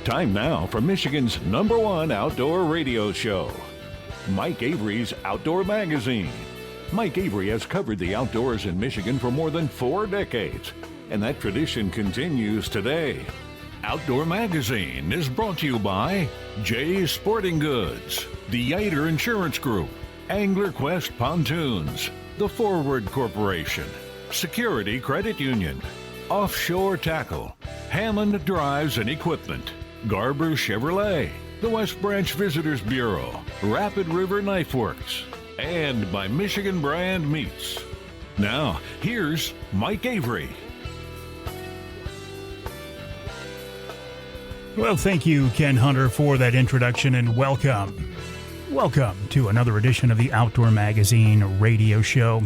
Time now for Michigan's #1 outdoor radio show, Mike Avery's Outdoor Magazine. Mike Avery has covered the outdoors in Michigan for more than 4 decades, and that tradition continues today. Outdoor Magazine is brought to you by Jay's Sporting Goods, the Yater Insurance Group, Angler Quest Pontoons, The Forward Corporation, Security Credit Union, Offshore Tackle, Hammond Drives and Equipment, Garber Chevrolet, the West Branch Visitors Bureau, Rapid River Knife Works, and by Michigan Brand Meats. Now, here's Mike Avery. Well, thank you, Ken Hunter, for that introduction, and welcome. Welcome to another edition of the Outdoor Magazine radio show.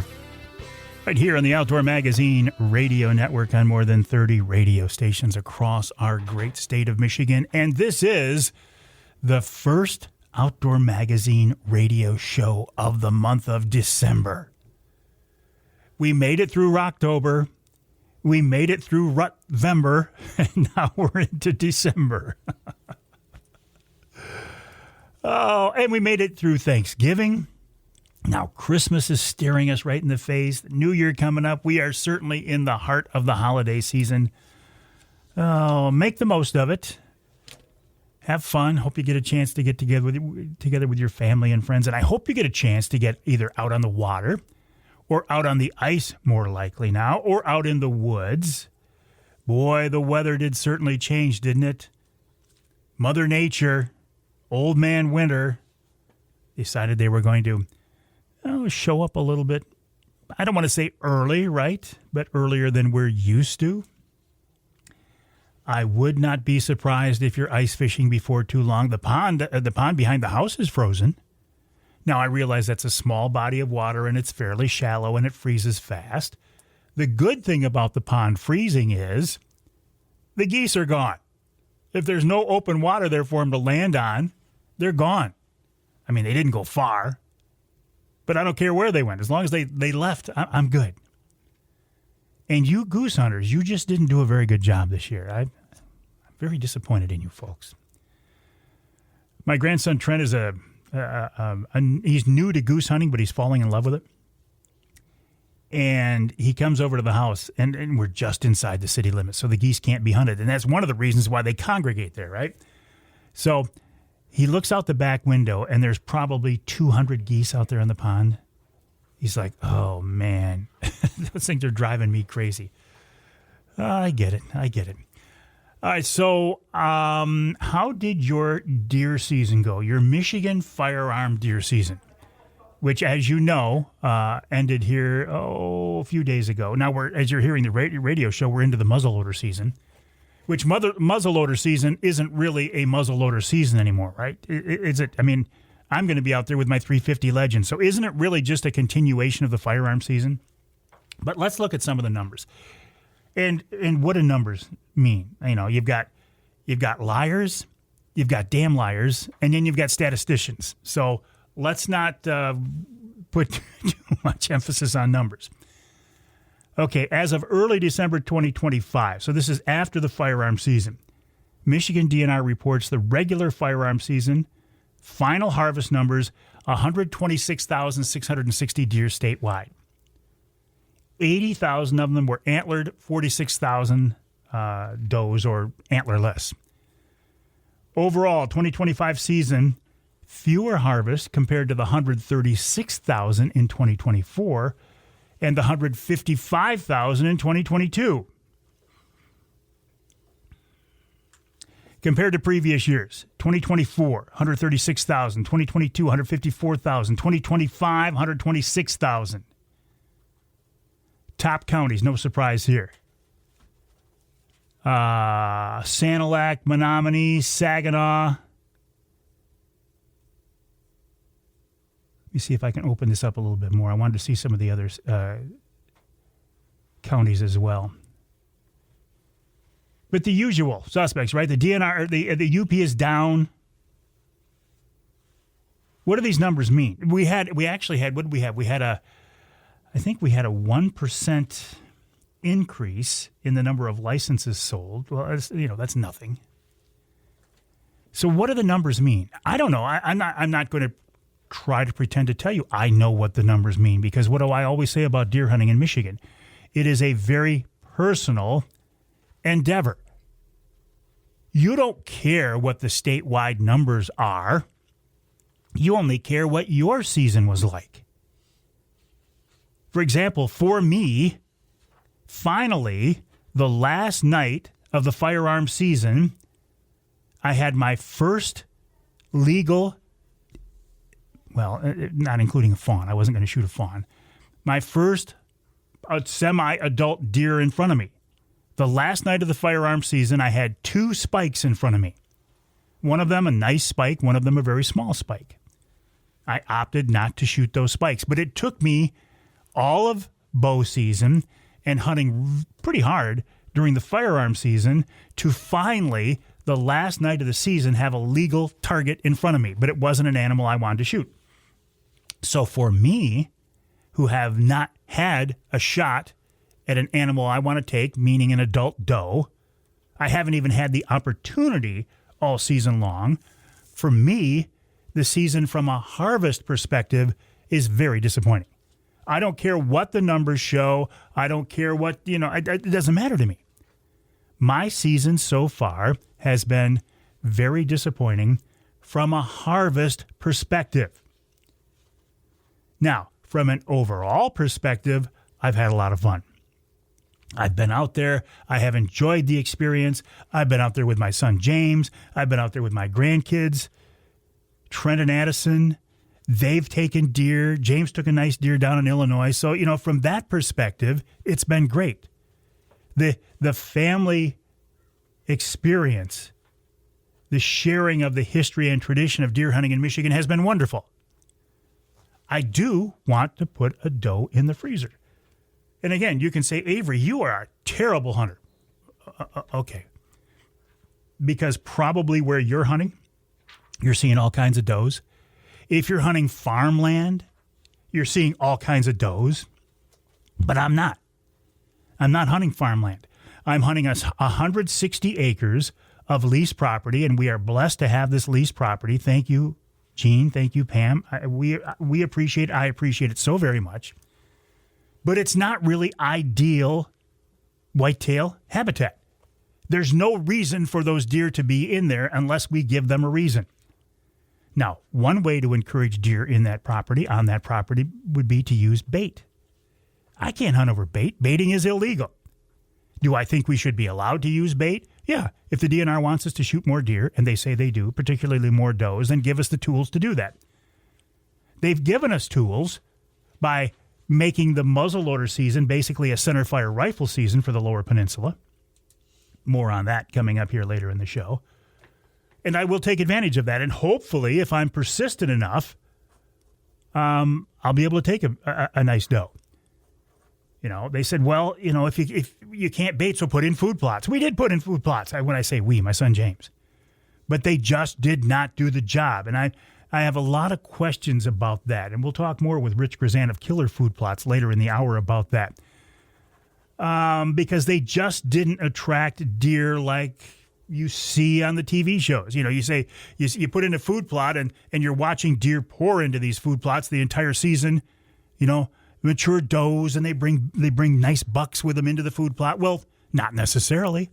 Right here on the Outdoor Magazine radio network on more than 30 radio stations across our great state of Michigan. And this is the first Outdoor Magazine radio show of the month of December. We made it through Rocktober. We made it through Rutvember, and now we're into December. Oh, and we made it through Thanksgiving. Now Christmas is staring us right in the face. The New Year coming up. We are certainly in the heart of the holiday season. Oh, make the most of it. Have fun. Hope you get a chance to get together with your family and friends. And I hope you get a chance to get either out on the water or out on the ice, more likely now, or out in the woods. Boy, the weather did certainly change, didn't it? Mother Nature, Old Man Winter, decided they were going to show up a little bit. I don't want to say early, right? But earlier than we're used to. I would not be surprised if you're ice fishing before too long. The pond behind the house is frozen. Now, I realize that's a small body of water and it's fairly shallow and it freezes fast. The good thing about the pond freezing is the geese are gone. If there's no open water there for them to land on, they're gone. I mean, they didn't go far, but I don't care where they went. As long as they left, I'm good. And you goose hunters, you just didn't do a very good job this year. I'm very disappointed in you folks. My grandson Trent is he's new to goose hunting, but he's falling in love with it. And he comes over to the house, and we're just inside the city limits, so the geese can't be hunted. And that's one of the reasons why they congregate there, right? So he looks out the back window, and there's probably 200 geese out there in the pond. He's like, oh, man, those things are driving me crazy. I get it. All right, so how did your deer season go? Your Michigan firearm deer season, which, as you know, ended here, a few days ago. Now, as you're hearing the radio show, we're into the muzzleloader season, which muzzleloader season isn't really a muzzleloader season anymore, right? Is it? I mean, I'm going to be out there with my 350 Legend, so isn't it really just a continuation of the firearm season? But let's look at some of the numbers. And what do numbers mean? You know, you've got liars, you've got damn liars, and then you've got statisticians. So let's not put too much emphasis on numbers. Okay, as of early December 2025, so this is after the firearm season, Michigan DNR reports the regular firearm season final harvest numbers, 126,660 deer statewide. 80,000 of them were antlered, 46,000 does or antlerless. Overall, 2025 season, fewer harvests compared to the 136,000 in 2024 and the 155,000 in 2022. Compared to previous years, 2024, 136,000, 2022, 154,000, 2025, 126,000. Top counties, no surprise here. Sanilac, Menominee, Saginaw. Let me see if I can open this up a little bit more. I wanted to see some of the other counties as well. But the usual suspects, right? The DNR, the UP is down. What do these numbers mean? We actually had, what did we have? I think we had a 1% increase in the number of licenses sold. Well, that's nothing. So what do the numbers mean? I don't know. I'm not going to try to pretend to tell you I know what the numbers mean, because what do I always say about deer hunting in Michigan? It is a very personal endeavor. You don't care what the statewide numbers are. You only care what your season was like. For example, for me, finally, the last night of the firearm season, I had my first legal, well, not including a fawn. I wasn't going to shoot a fawn. My first semi-adult deer in front of me. The last night of the firearm season, I had 2 spikes in front of me. One of them a nice spike, one of them a very small spike. I opted not to shoot those spikes, but it took me all of bow season and hunting pretty hard during the firearm season to finally, the last night of the season, have a legal target in front of me, but it wasn't an animal I wanted to shoot. So for me, who have not had a shot at an animal I want to take, meaning an adult doe, I haven't even had the opportunity all season long. For me, the season from a harvest perspective is very disappointing. I don't care what the numbers show. I don't care what, it doesn't matter to me. My season so far has been very disappointing from a harvest perspective. Now, from an overall perspective, I've had a lot of fun. I've been out there. I have enjoyed the experience. I've been out there with my son, James. I've been out there with my grandkids, Trent and Addison. They've taken deer. James took a nice deer down in Illinois. So, from that perspective, it's been great. The family experience, the sharing of the history and tradition of deer hunting in Michigan has been wonderful. I do want to put a doe in the freezer. And again, you can say, Avery, you are a terrible hunter. Okay. Because probably where you're hunting, you're seeing all kinds of does. If you're hunting farmland, you're seeing all kinds of does. But I'm not. I'm not hunting farmland. I'm hunting 160 acres of leased property, and we are blessed to have this leased property. Thank you, Gene. Thank you, Pam. We appreciate it. I appreciate it so very much. But it's not really ideal whitetail habitat. There's no reason for those deer to be in there unless we give them a reason. Now, one way to encourage deer on that property would be to use bait. I can't hunt over bait. Baiting is illegal. Do I think we should be allowed to use bait? Yeah. If the DNR wants us to shoot more deer, and they say they do, particularly more does, then give us the tools to do that. They've given us tools by making the muzzleloader season basically a centerfire rifle season for the Lower Peninsula. More on that coming up here later in the show. And I will take advantage of that. And hopefully, if I'm persistent enough, I'll be able to take a nice doe. They said, well, if you can't bait, so put in food plots. We did put in food plots. When I say we, my son James. But they just did not do the job. And I have a lot of questions about that. And we'll talk more with Rich Chrzan of Killer Food Plots later in the hour about that. Because they just didn't attract deer like you see on the TV shows. You say you put in a food plot and you're watching deer pour into these food plots the entire season, mature does, and they bring nice bucks with them into the food plot. Well, not necessarily.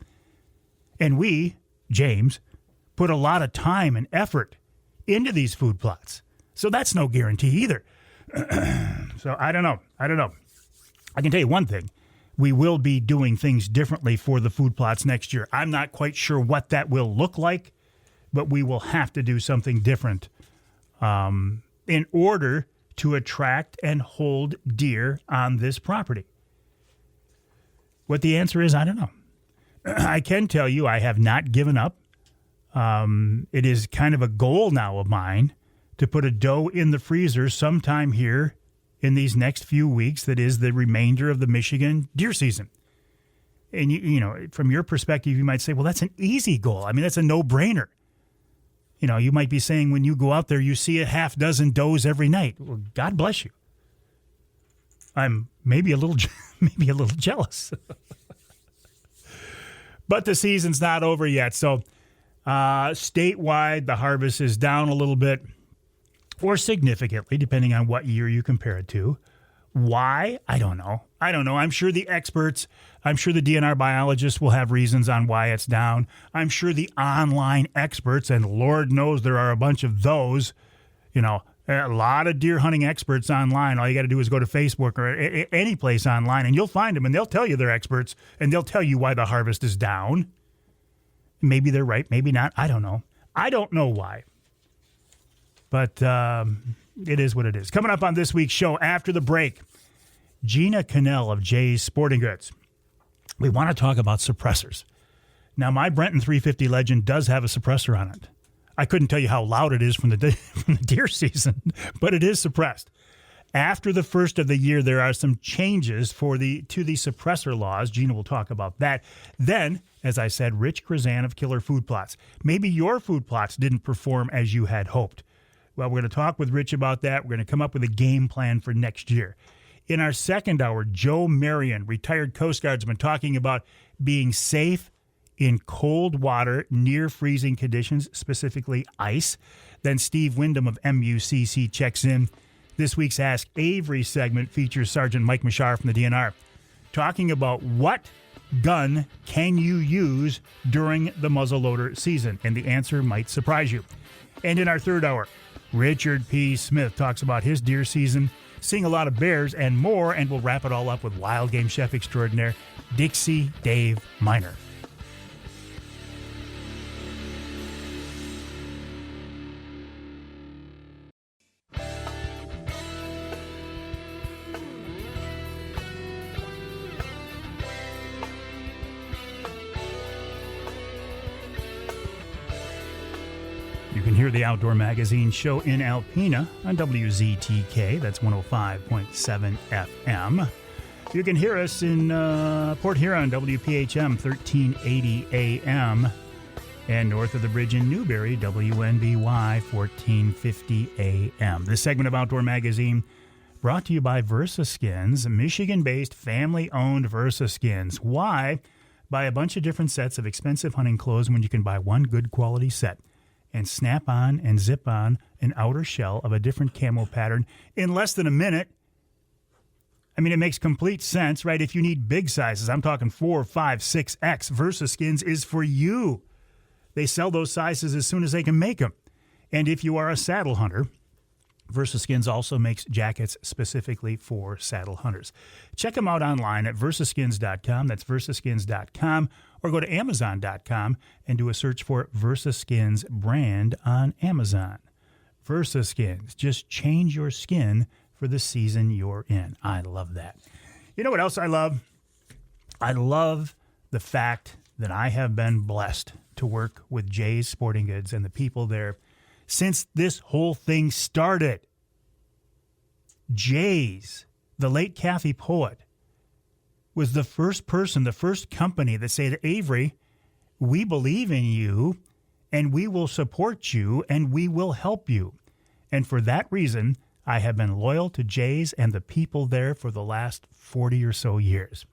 And we, James, put a lot of time and effort into these food plots. So that's no guarantee either. So I don't know. I can tell you one thing. We will be doing things differently for the food plots next year. I'm not quite sure what that will look like, but we will have to do something different in order to attract and hold deer on this property. What the answer is, I don't know. I can tell you I have not given up. It is kind of a goal now of mine to put a doe in the freezer sometime here in these next few weeks. That is the remainder of the Michigan deer season. And, from your perspective, you might say, well, that's an easy goal. I mean, that's a no-brainer. You might be saying when you go out there, you see a half dozen does every night. Well, God bless you. I'm maybe a little jealous. But the season's not over yet. So Statewide, the harvest is down a little bit or significantly, depending on what year you compare it to. Why? I don't know. I'm sure the experts, I'm sure the DNR biologists will have reasons on why it's down. I'm sure the online experts, and Lord knows there are a bunch of those, a lot of deer hunting experts online. All you got to do is go to Facebook or any place online, and you'll find them, and they'll tell you they're experts, and they'll tell you why the harvest is down. Maybe they're right, maybe not. I don't know. I don't know why. But it is what it is. Coming up on this week's show after the break, Jeania Canel of Jay's Sporting Goods. We want to talk about suppressors. Now, my Brenton 350 Legend does have a suppressor on it. I couldn't tell you how loud it is from the deer season, but it is suppressed. After the first of the year, there are some changes to the suppressor laws. Jeania will talk about that. Then, as I said, Rich Chrzan of Killer Food Plots. Maybe your food plots didn't perform as you had hoped. Well, we're going to talk with Rich about that. We're going to come up with a game plan for next year. In our second hour, Joe Marion, retired Coast Guardsman, talking about being safe in cold water near freezing conditions, specifically ice. Then Steve Wyndham of MUCC checks in. This week's Ask Avery segment features Sergeant Mike Mshar from the DNR, talking about what gun can you use during the muzzleloader season, and the answer might surprise you. And in our third hour, Richard P. Smith talks about his deer season, seeing a lot of bears and more, and we'll wrap it all up with wild game chef extraordinaire Dixie Dave Minar. You can hear the Outdoor Magazine show in Alpena on WZTK. That's 105.7 FM. You can hear us in Port Huron, WPHM 1380 AM. And north of the bridge in Newberry, WNBY 1450 AM. This segment of Outdoor Magazine brought to you by VersaSkins, Michigan-based family-owned VersaSkins. Why buy a bunch of different sets of expensive hunting clothes when you can buy one good quality set and snap on and zip on an outer shell of a different camo pattern in less than a minute? I mean, it makes complete sense, right? If you need big sizes, I'm talking 4, 5, 6X, VersaSkins is for you. They sell those sizes as soon as they can make them. And if you are a saddle hunter, VersaSkins also makes jackets specifically for saddle hunters. Check them out online at versaskins.com. That's versaskins.com. Or go to amazon.com and do a search for VersaSkins brand on Amazon. VersaSkins. Just change your skin for the season you're in. I love that. You know what else I love? I love the fact that I have been blessed to work with Jay's Sporting Goods and the people there since this whole thing started. Jay's, the late Kathy Poet, was the first person, the first company that said, Avery, we believe in you and we will support you and we will help you. And for that reason, I have been loyal to Jay's and the people there for the last 40 or so years.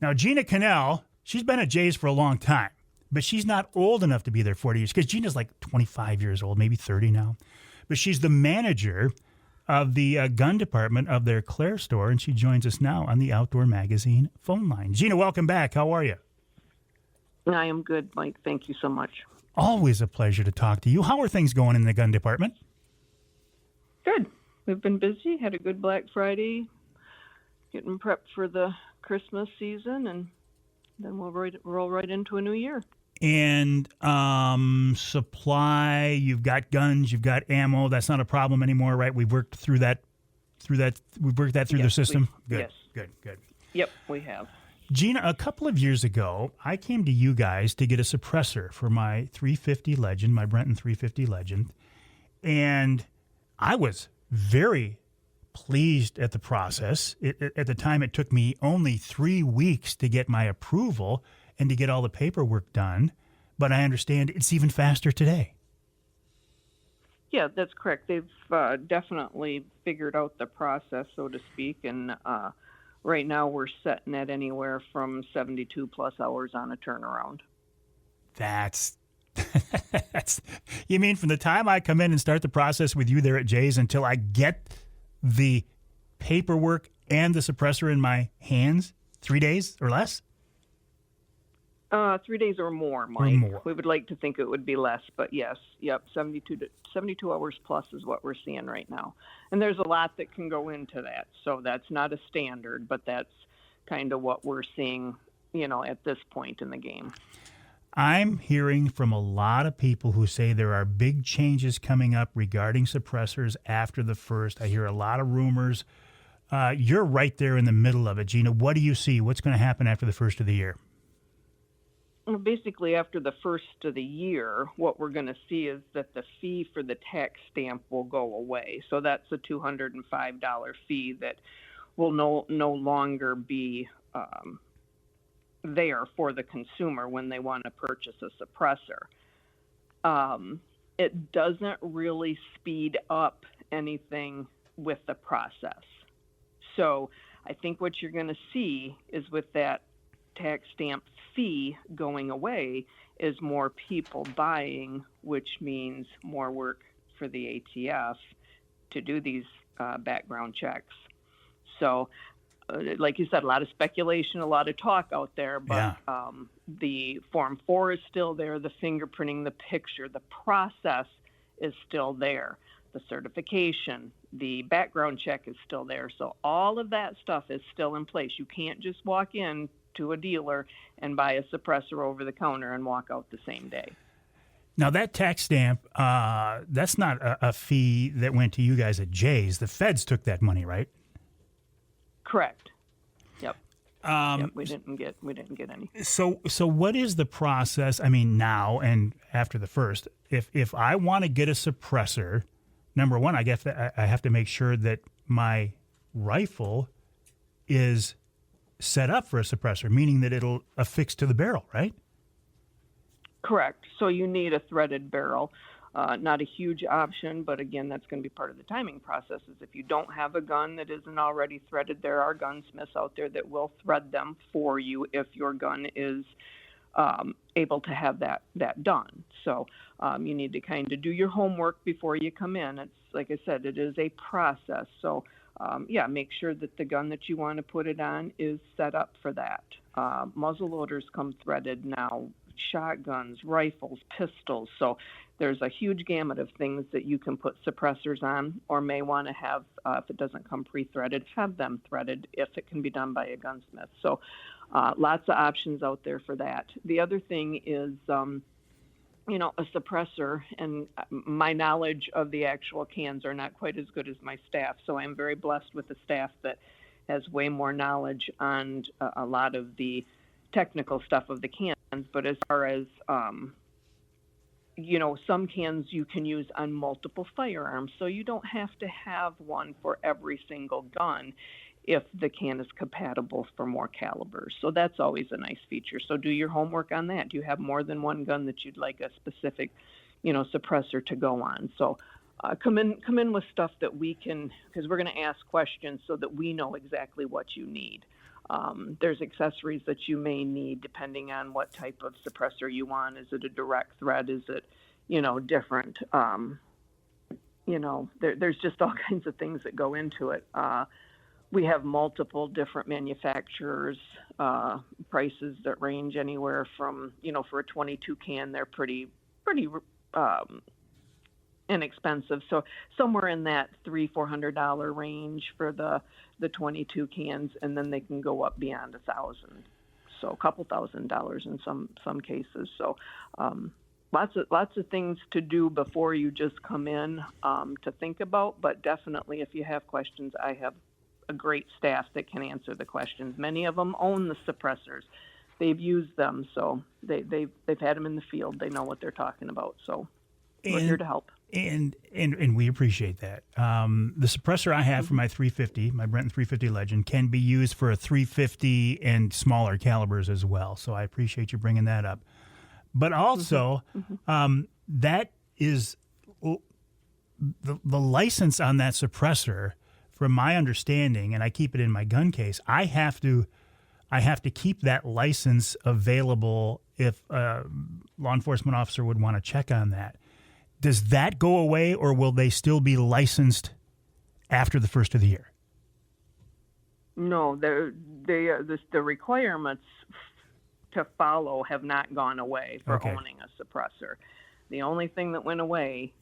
Now, Jeania Canel, she's been at Jay's for a long time, but she's not old enough to be there 40 years because Gina's like 25 years old, maybe 30 now. But she's the manager of the gun department of their Clare store, and she joins us now on the Outdoor Magazine phone line. Jeania, welcome back. How are you? I am good, Mike. Thank you so much. Always a pleasure to talk to you. How are things going in the gun department? Good. We've been busy, had a good Black Friday, getting prepped for the Christmas season, and then we'll roll right into a new year. And supply, you've got guns, you've got ammo. That's not a problem anymore, right? We've worked through that. We've worked that through the system. Good. Yep, we have. Jeania, a couple of years ago, I came to you guys to get a suppressor for my 350 Legend, my Brenton 350 Legend, and I was very pleased at the process. At the time, it took me only 3 weeks to get my approval and to get all the paperwork done, but I understand it's even faster today. Yeah, that's correct. They've definitely figured out the process, so to speak, and right now we're setting at anywhere from 72 plus hours on a turnaround. That's You mean from the time I come in and start the process with you there at Jay's until I get the paperwork and the suppressor in my hands, 3 days or less? 3 days or more, Mike. We would like to think it would be less, but yes, 72 hours plus is what we're seeing right now. And there's a lot that can go into that. So that's not a standard, but that's kind of what we're seeing, at this point in the game. I'm hearing from a lot of people who say there are big changes coming up regarding suppressors after the first. I hear a lot of rumors. You're right there in the middle of it, Jeania. What do you see? What's going to happen after the first of the year? Well, basically, after the first of the year, what we're going to see is that the fee for the tax stamp will go away. So that's a $205 fee that will no longer be there for the consumer when they want to purchase a suppressor. It doesn't really speed up anything with the process. So I think what you're going to see is with that tax stamp fee going away is more people buying, which means more work for the ATF to do these background checks. So, like you said, a lot of speculation, a lot of talk out there, but the Form 4 is still there, the fingerprinting, the picture, the process is still there, the certification, the background check is still there. So all of that stuff is still in place. You can't just walk in to a dealer and buy a suppressor over the counter and walk out the same day. Now, that tax stamp, that's not a fee that went to you guys at Jay's. The feds took that money, right? Correct. Yep. We didn't get any. So what is the process? I mean, now and after the first, if I want to get a suppressor, number one, I guess I have to make sure that my rifle is set up for a suppressor, meaning that it'll affix to the barrel, right? Correct. So you need a threaded barrel. Not a huge option, but again, that's going to be part of the timing process. Is if you don't have a gun that isn't already threaded, there are gunsmiths out there that will thread them for you if your gun is able to have that done. So you need to kind of do your homework before you come in. It's like I said, it is a process. So make sure that the gun that you want to put it on is set up for that. Muzzleloaders come threaded now, shotguns, rifles, pistols. So there's a huge gamut of things that you can put suppressors on or may want to have, if it doesn't come pre-threaded, have them threaded if it can be done by a gunsmith. So lots of options out there for that. The other thing is, a suppressor, and my knowledge of the actual cans are not quite as good as my staff. So I'm very blessed with a staff that has way more knowledge on a lot of the technical stuff of the cans. But as far as, some cans you can use on multiple firearms. So you don't have to have one for every single gun if the can is compatible for more calibers. So that's always a nice feature. So do your homework on that. Do you have more than one gun that you'd like a specific, suppressor to go on? So come in with stuff that we can, because we're going to ask questions so that we know exactly what you need. There's accessories that you may need depending on what type of suppressor you want. Is it a direct thread? Is it, different? There's just all kinds of things that go into it. We have multiple different manufacturers, prices that range anywhere from, for a 22 can, they're pretty inexpensive. So somewhere in that $300-400 range for the 22 cans, and then they can go up beyond $1,000. So a couple $1,000s in some cases. So lots of things to do before you just come in to think about. But definitely, if you have questions, I have a great staff that can answer the questions. Many of them own the suppressors. They've used them, so they've had them in the field. They know what they're talking about. So we're here to help. And we appreciate that. The suppressor I have for my 350, my Brenton 350 Legend, can be used for a 350 and smaller calibers as well. So I appreciate you bringing that up. But also, that is the license on that suppressor. From my understanding, and I keep it in my gun case, I have to keep that license available if a law enforcement officer would want to check on that. Does that go away, or will they still be licensed after the first of the year? No, the requirements to follow have not gone away for owning a suppressor. The only thing that went away,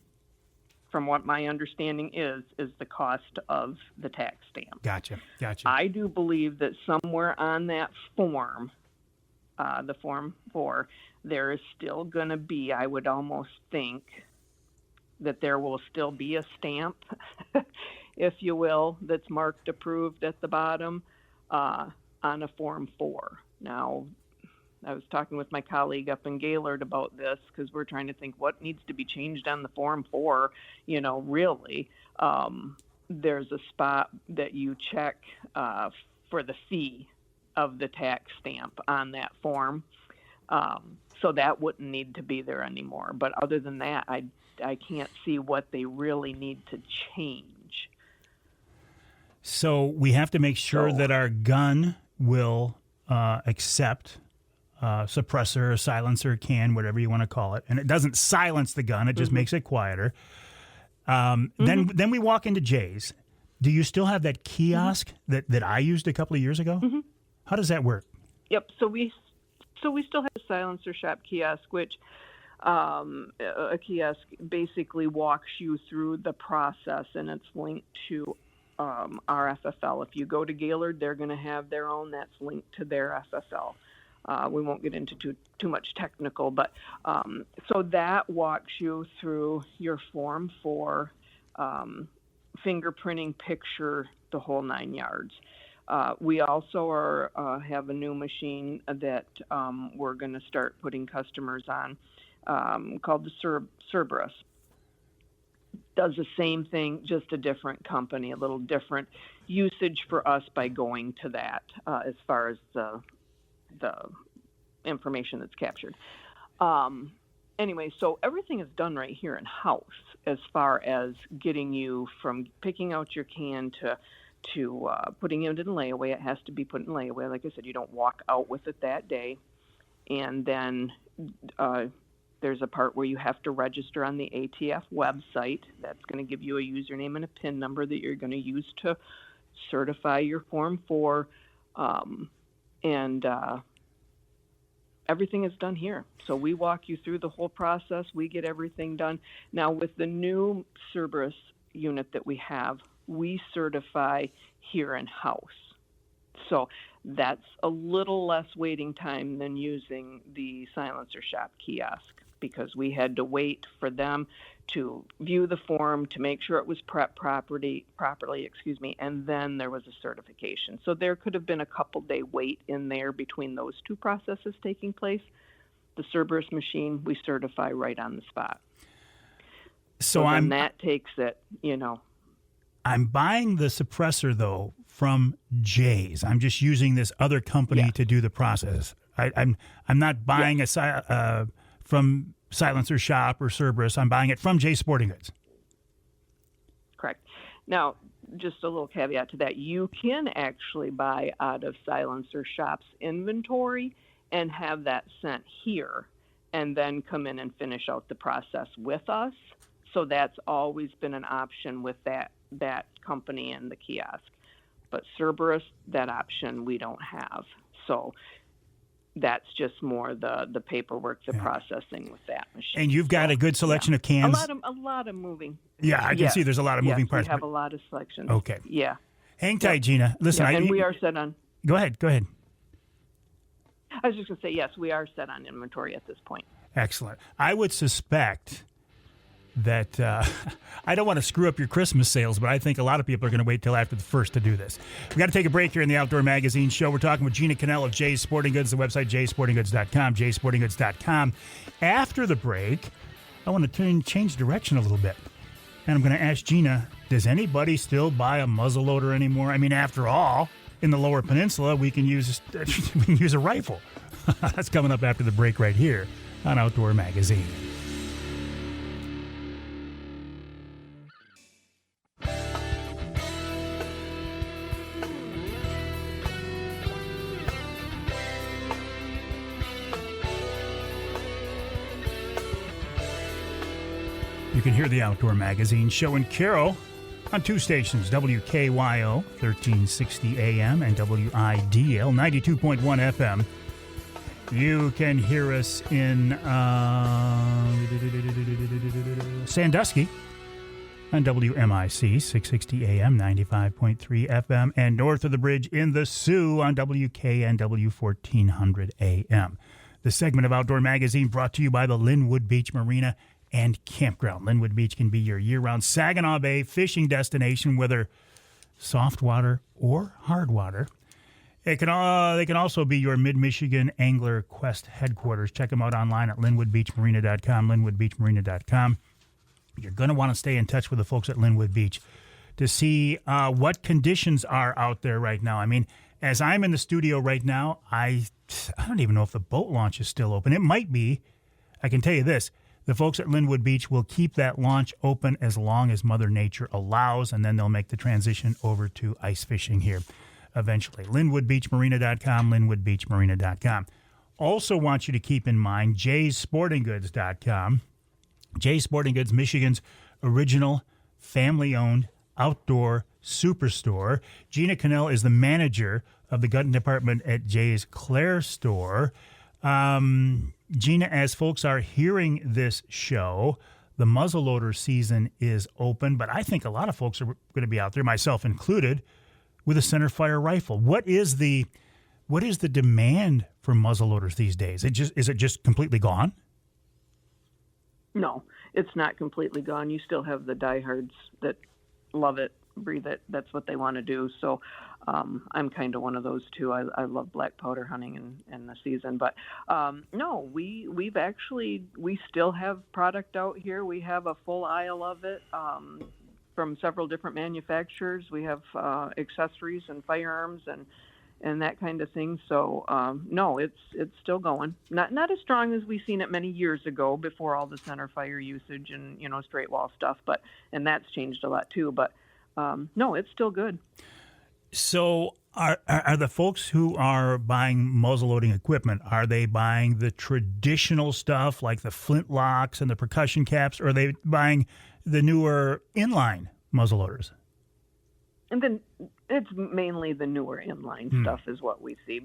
from what my understanding is the cost of the tax stamp. Gotcha. I do believe that somewhere on that form, the Form 4, there is still going to be, I would almost think, that there will still be a stamp, if you will, that's marked approved at the bottom on a Form 4. Now, I was talking with my colleague up in Gaylord about this because we're trying to think what needs to be changed on the Form 4. Really, there's a spot that you check for the fee of the tax stamp on that form. So that wouldn't need to be there anymore. But other than that, I can't see what they really need to change. So we have to make sure that our gun will accept suppressor, silencer, can, whatever you want to call it. And it doesn't silence the gun. It just makes it quieter. Then we walk into Jay's. Do you still have that kiosk that I used a couple of years ago? How does that work? Yep. So we still have a silencer shop kiosk, which a kiosk basically walks you through the process, and it's linked to our FFL. If you go to Gaylord, they're going to have their own that's linked to their FFL. We won't get into too much technical, but so that walks you through your Form 4, fingerprinting, picture, the whole 9 yards. We also have a new machine that we're going to start putting customers on called the Cerberus. Does the same thing, just a different company, a little different usage for us by going to that as far as the information that's captured. Anyway, so everything is done right here in house as far as getting you from picking out your can to putting it in layaway. It has to be put in layaway. Like I said, you don't walk out with it that day. And then there's a part where you have to register on the ATF website. That's going to give you a username and a PIN number that you're going to use to certify your Form 4. And everything is done here. So we walk you through the whole process. We get everything done. Now, with the new Cerberus unit that we have, we certify here in-house. So that's a little less waiting time than using the silencer shop kiosk, because we had to wait for them to view the form, to make sure it was prepped properly, and then there was a certification. So there could have been a couple-day wait in there between those two processes taking place. The Cerberus machine, we certify right on the spot. So then that takes it, I'm buying the suppressor, though, from Jay's. I'm just using this other company to do the process. I'm not buying from Silencer Shop or Cerberus. I'm buying it from Jay's Sporting Goods. Correct. Now, just a little caveat to that. You can actually buy out of Silencer Shop's inventory and have that sent here and then come in and finish out the process with us. So that's always been an option with that company and the kiosk. But Cerberus, that option we don't have. So that's just more the paperwork, the processing with that machine. And you've got a good selection of cans? A lot of moving. Yeah, I can see there's a lot of moving parts. We have a lot of selections. Okay. Yeah. Hang tight, Jeania. Listen, and we are set on. Go ahead. I was just going to say, yes, we are set on inventory at this point. Excellent. I would suspect that I don't want to screw up your Christmas sales, but I think a lot of people are going to wait till after the 1st to do this. We got to take a break here in the Outdoor Magazine Show. We're talking with Jeanie Canel of Jay's Sporting Goods, the website jaysportinggoods.com, jaysportinggoods.com. After the break, I want to change direction a little bit. And I'm going to ask Jeania, does anybody still buy a muzzleloader anymore? I mean, after all, in the Lower Peninsula, we can use a rifle. That's coming up after the break right here on Outdoor Magazine. You can hear the Outdoor Magazine show in Carroll on two stations, WKYO 1360 AM and WIDL 92.1 FM. You can hear us in Sandusky on WMIC 660 AM 95.3 FM and north of the bridge in the Sioux on WKNW 1400 AM. The segment of Outdoor Magazine brought to you by the Linwood Beach Marina and Campground. Linwood Beach can be your year-round Saginaw Bay fishing destination, whether soft water or hard water. They can also be your Mid-Michigan Angler Quest headquarters. Check them out online at linwoodbeachmarina.com, linwoodbeachmarina.com. You're going to want to stay in touch with the folks at Linwood Beach to see what conditions are out there right now. I mean, as I'm in the studio right now, I don't even know if the boat launch is still open. It might be. I can tell you this. The folks at Linwood Beach will keep that launch open as long as Mother Nature allows, and then they'll make the transition over to ice fishing here eventually. LinwoodBeachMarina.com, LinwoodBeachMarina.com. Also want you to keep in mind JaySportingGoods.com. Jay's Sporting Goods, Michigan's original family-owned outdoor superstore. Jeania Canel is the manager of the gun department at Jay's Clare store. Jeania, as folks are hearing this show, the muzzleloader season is open, but I think a lot of folks are going to be out there, myself included, with a centerfire rifle. What is the demand for muzzleloaders these days? Is it just completely gone? No, it's not completely gone. You still have the diehards that love it, breathe it. That's what they want to do. So I'm kind of one of those too. I love black powder hunting in the season. But no, we still have product out here. We have a full aisle of it from several different manufacturers. We have accessories and firearms and that kind of thing. So no, it's still going. Not as strong as we've seen it many years ago before all the center fire usage and straight wall stuff. And that's changed a lot too. But no, it's still good. So are the folks who are buying muzzleloading equipment, are they buying the traditional stuff like the flintlocks and the percussion caps, or are they buying the newer inline muzzleloaders? And then it's mainly the newer inline stuff is what we see.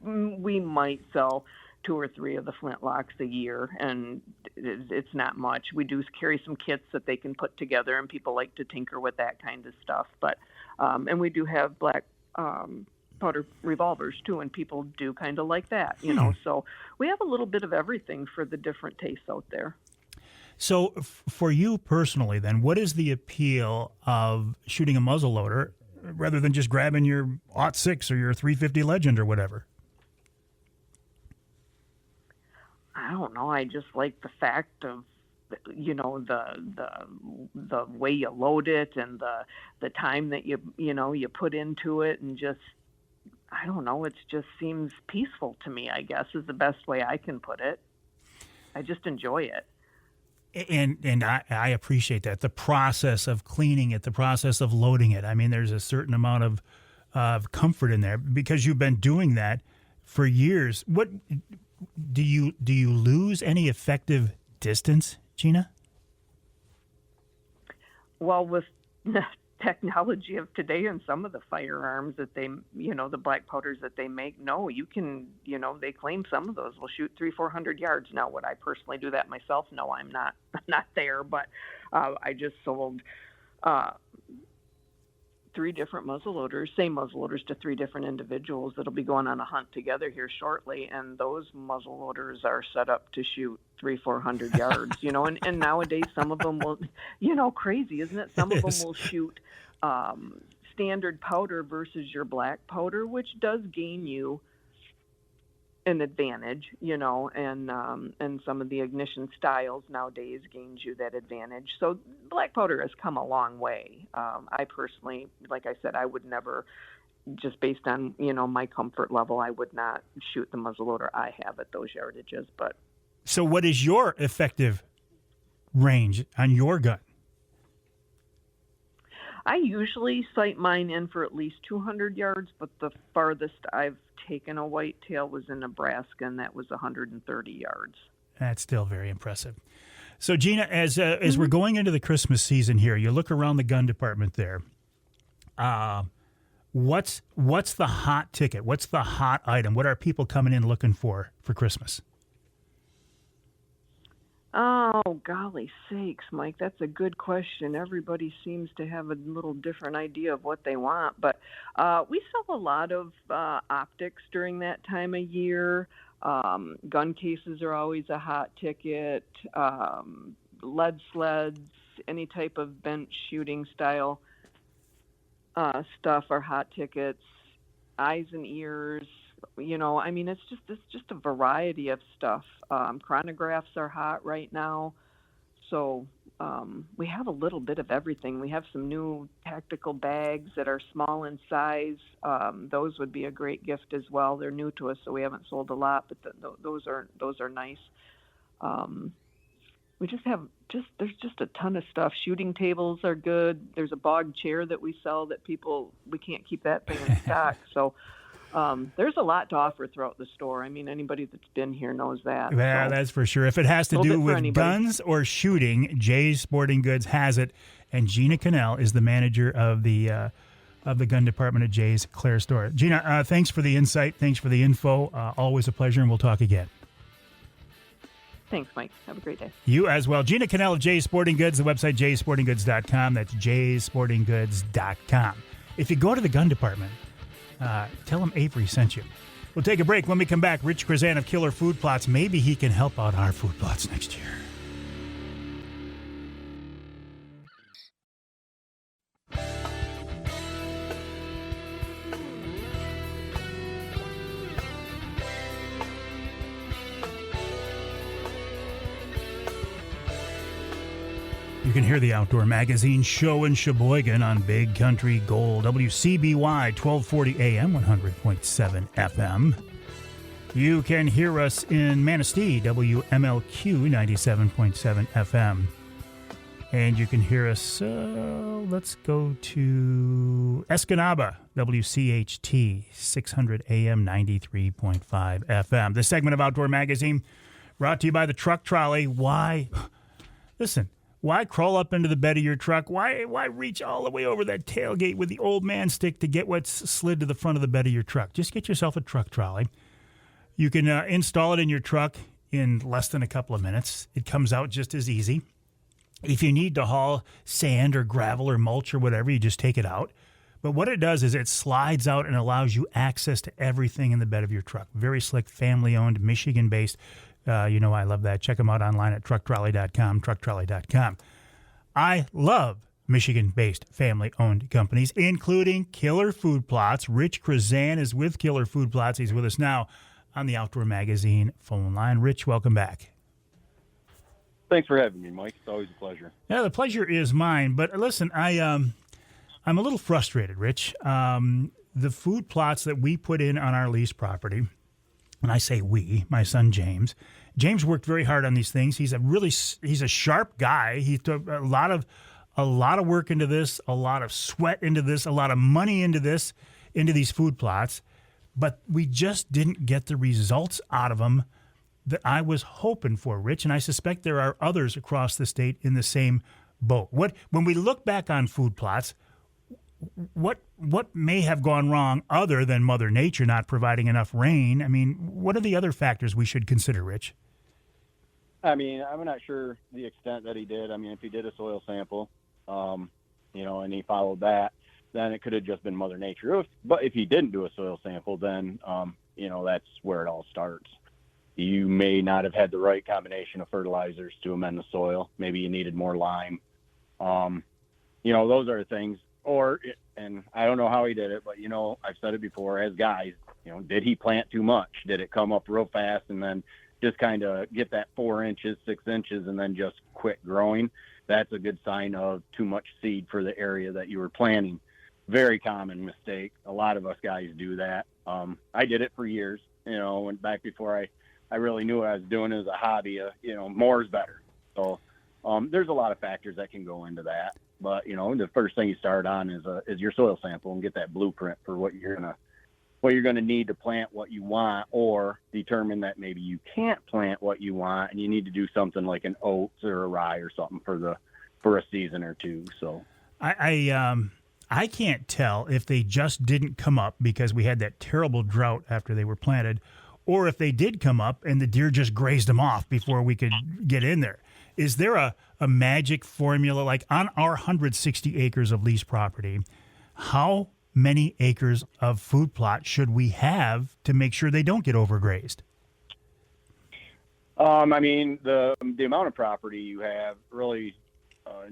We might sell 2 or 3 of the flintlocks a year, and it's not much. We do carry some kits that they can put together, and people like to tinker with that kind of stuff. But and we do have black powder revolvers too, and people do kind of like that, So we have a little bit of everything for the different tastes out there. So for you personally, then, what is the appeal of shooting a muzzleloader rather than just grabbing your .6 or your 350 Legend or whatever? I don't know. I just like the fact of, the way you load it and the time that you put into it, and just, I don't know. It just seems peaceful to me, I guess, is the best way I can put it. I just enjoy it. And I appreciate that. The process of cleaning it, the process of loading it. I mean, there's a certain amount of comfort in there because you've been doing that for years. What do you lose any effective distance, Jeania? Well, with the technology of today and some of the firearms that they, the black powders that they make, no, you can, they claim some of those will shoot 300-400 yards. Now, would I personally do that myself? No, I'm not there, but I just sold 3 different same muzzleloaders to 3 different individuals that'll be going on a hunt together here shortly, and those muzzleloaders are set up to shoot 300-400 yards, and nowadays some of them will, crazy, isn't it? Some of them will shoot standard powder versus your black powder, which does gain you an advantage, and some of the ignition styles nowadays gains you that advantage. So black powder has come a long way. I personally, like I said, I would never, just based on, my comfort level, I would not shoot the muzzleloader I have at those yardages. But so what is your effective range on your gun? I usually sight mine in for at least 200 yards, but the farthest I've taken a whitetail was in Nebraska, and that was 130 yards. That's still very impressive. So, Jeania, as we're going into the Christmas season here, you look around the gun department there. What's the hot ticket? What's the hot item? What are people coming in looking for Christmas? Oh, golly sakes, Mike, that's a good question. Everybody seems to have a little different idea of what they want, but we sell a lot of optics during that time of year. Gun cases are always a hot ticket. Lead sleds, any type of bench shooting style stuff are hot tickets. Eyes and ears. It's just a variety of stuff. Chronographs are hot right now. So we have a little bit of everything. We have some new tactical bags that are small in size. Those would be a great gift as well. They're new to us, so we haven't sold a lot, but those are nice. There's just a ton of stuff. Shooting tables are good. There's a bog chair that we sell that we can't keep that thing in stock. So there's a lot to offer throughout the store. I mean, anybody that's been here knows that. Yeah, so, that's for sure. If it has to do with guns or shooting, Jay's Sporting Goods has it. And Jeania Canel is the manager of the gun department at Jay's Clare store. Jeania, thanks for the insight. Thanks for the info. Always a pleasure, and we'll talk again. Thanks, Mike. Have a great day. You as well. Jeania Canel of Jay's Sporting Goods, the website jaysportinggoods.com. That's jaysportinggoods.com. If you go to the gun department, tell them Avery sent you. We'll take a break. When we come back, Rich Chrzan of Killer Food Plots. Maybe he can help out our food plots next year. You can hear the Outdoor Magazine show in Sheboygan on Big Country Gold, WCBY 1240 AM, 100.7 FM. You can hear us in Manistee, WMLQ 97.7 FM. And you can hear us, let's go to Escanaba, WCHT 600 AM, 93.5 FM. This segment of Outdoor Magazine brought to you by the Truck Trolley. Why crawl up into the bed of your truck? Why reach all the way over that tailgate with the old man stick to get what's slid to the front of the bed of your truck? Just get yourself a truck trolley. You can install it in your truck in less than a couple of minutes. It comes out just as easy. If you need to haul sand or gravel or mulch or whatever, you just take it out. But what it does is it slides out and allows you access to everything in the bed of your truck. Very slick, family-owned, Michigan-based. I love that. Check them out online at trucktrolley.com, trucktrolley.com. I love Michigan-based family-owned companies, including Killer Food Plots. Rich Chrzan is with Killer Food Plots. He's with us now on the Outdoor Magazine phone line. Rich, welcome back. Thanks for having me, Mike. It's always a pleasure. Yeah, the pleasure is mine. But listen, I'm a little frustrated, Rich. The food plots that we put in on our lease property, and I say we, my son James worked very hard on these things. He's a sharp guy. He took a lot of work into this, a lot of sweat into this, a lot of money into these food plots, but we just didn't get the results out of them that I was hoping for, Rich, and I suspect there are others across the state in the same boat. When we look back on food plots, what may have gone wrong other than Mother Nature not providing enough rain? I mean, what are the other factors we should consider, Rich? I mean, I'm not sure the extent that he did. I mean, if he did a soil sample, and he followed that, then it could have just been Mother Nature. But if he didn't do a soil sample, then, that's where it all starts. You may not have had the right combination of fertilizers to amend the soil. Maybe you needed more lime. Those are things. And I don't know how he did it, but, I've said it before, as guys, did he plant too much? Did it come up real fast and then just kind of get that 4 inches, 6 inches, and then just quit growing? That's a good sign of too much seed for the area that you were planting. Very common mistake. A lot of us guys do that. I did it for years, went back before I really knew what I was doing as a hobby. More is better. So there's a lot of factors that can go into that. But, the first thing you start on is your soil sample and get that blueprint for what you're going to what you're going to need to plant what you want, or determine that maybe you can't plant what you want and you need to do something like an oats or a rye or something for a season or two. So I can't tell if they just didn't come up because we had that terrible drought after they were planted, or if they did come up and the deer just grazed them off before we could get in there. Is there a magic formula, like on our 160 acres of leased property, how many acres of food plot should we have to make sure they don't get overgrazed? I mean, the amount of property you have really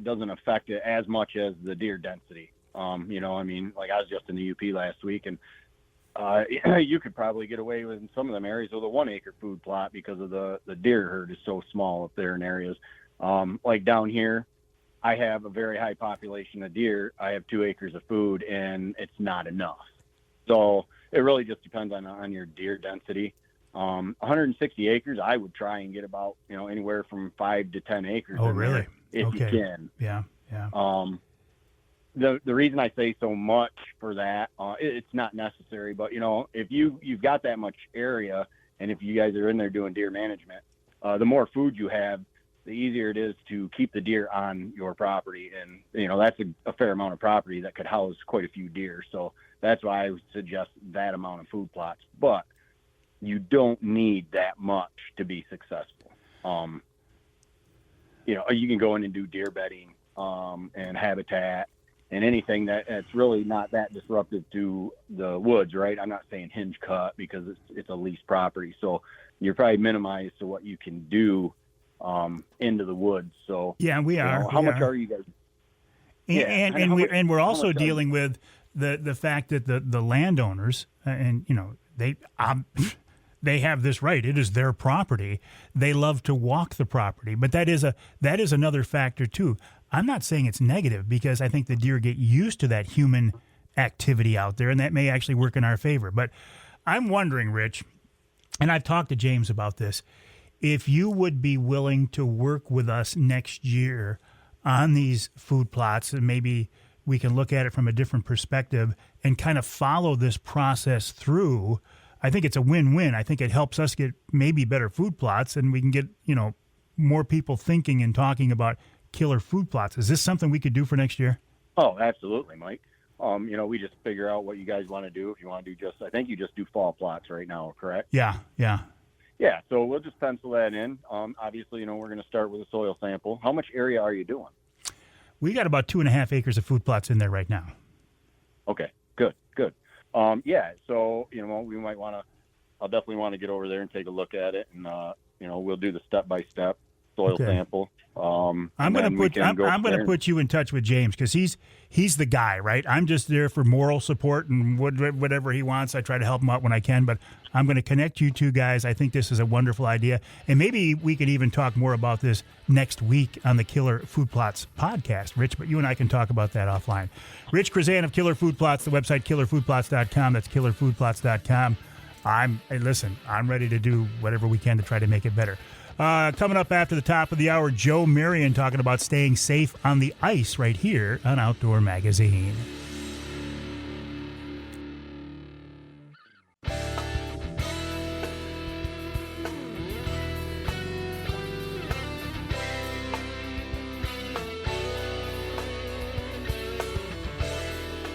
doesn't affect it as much as the deer density. You know, I mean, like I was just in the UP last week, and you could probably get away with in some of them areas with a 1 acre food plot because of the deer herd is so small up there in areas. Like down here, I have a very high population of deer. I have 2 acres of food, and it's not enough. So it really just depends on your deer density. 160 acres, I would try and get about, you know, anywhere from 5 to 10 acres. Oh, really? If you can. Yeah. The reason I say so much for that, it's not necessary, but you know, if you've got that much area, and if you guys are in there doing deer management, the more food you have, the easier it is to keep the deer on your property. And you know, that's a fair amount of property that could house quite a few deer. So that's why I would suggest that amount of food plots, but you don't need that much to be successful. You know, you can go in and do deer bedding, and habitat, and anything that's really not that disruptive to the woods, right? I'm not saying hinge cut because it's a leased property. So you're probably minimized to what you can do into the woods. So yeah, we are. How much are you guys? And we're also dealing with the fact that the landowners, and you know, they have this right. It is their property. They love to walk the property, but that is another factor too. I'm not saying it's negative because I think the deer get used to that human activity out there, and that may actually work in our favor. But I'm wondering, Rich, and I've talked to James about this, if you would be willing to work with us next year on these food plots, and maybe we can look at it from a different perspective and kind of follow this process through. I think it's a win-win. I think it helps us get maybe better food plots, and we can get, you know, more people thinking and talking about killer food plots. Is this something we could do for next year? Oh, absolutely, Mike. You know, we just figure out what you guys want to do. If you want to do I think you just do fall plots right now, correct? Yeah. Yeah, so we'll just pencil that in. Obviously, you know, we're going to start with a soil sample. How much area are you doing? We got about 2.5 acres of food plots in there right now. Okay, good. Yeah, so, you know, we might want to, I'll definitely want to get over there and take a look at it, and, you know, we'll do the step-by-step soil sample. I'm going to put you in touch with James because he's the guy, right? I'm just there for moral support and whatever he wants. I try to help him out when I can, but I'm going to connect you two guys. I think this is a wonderful idea, and maybe we can even talk more about this next week on the Killer Food Plots podcast, Rich. But you and I can talk about that offline. Rich Chrzan of Killer Food Plots, the website killerfoodplots.com. That's killerfoodplots.com. I'm ready to do whatever we can to try to make it better. Coming up after the top of the hour, Joe Marion talking about staying safe on the ice right here on Outdoor Magazine.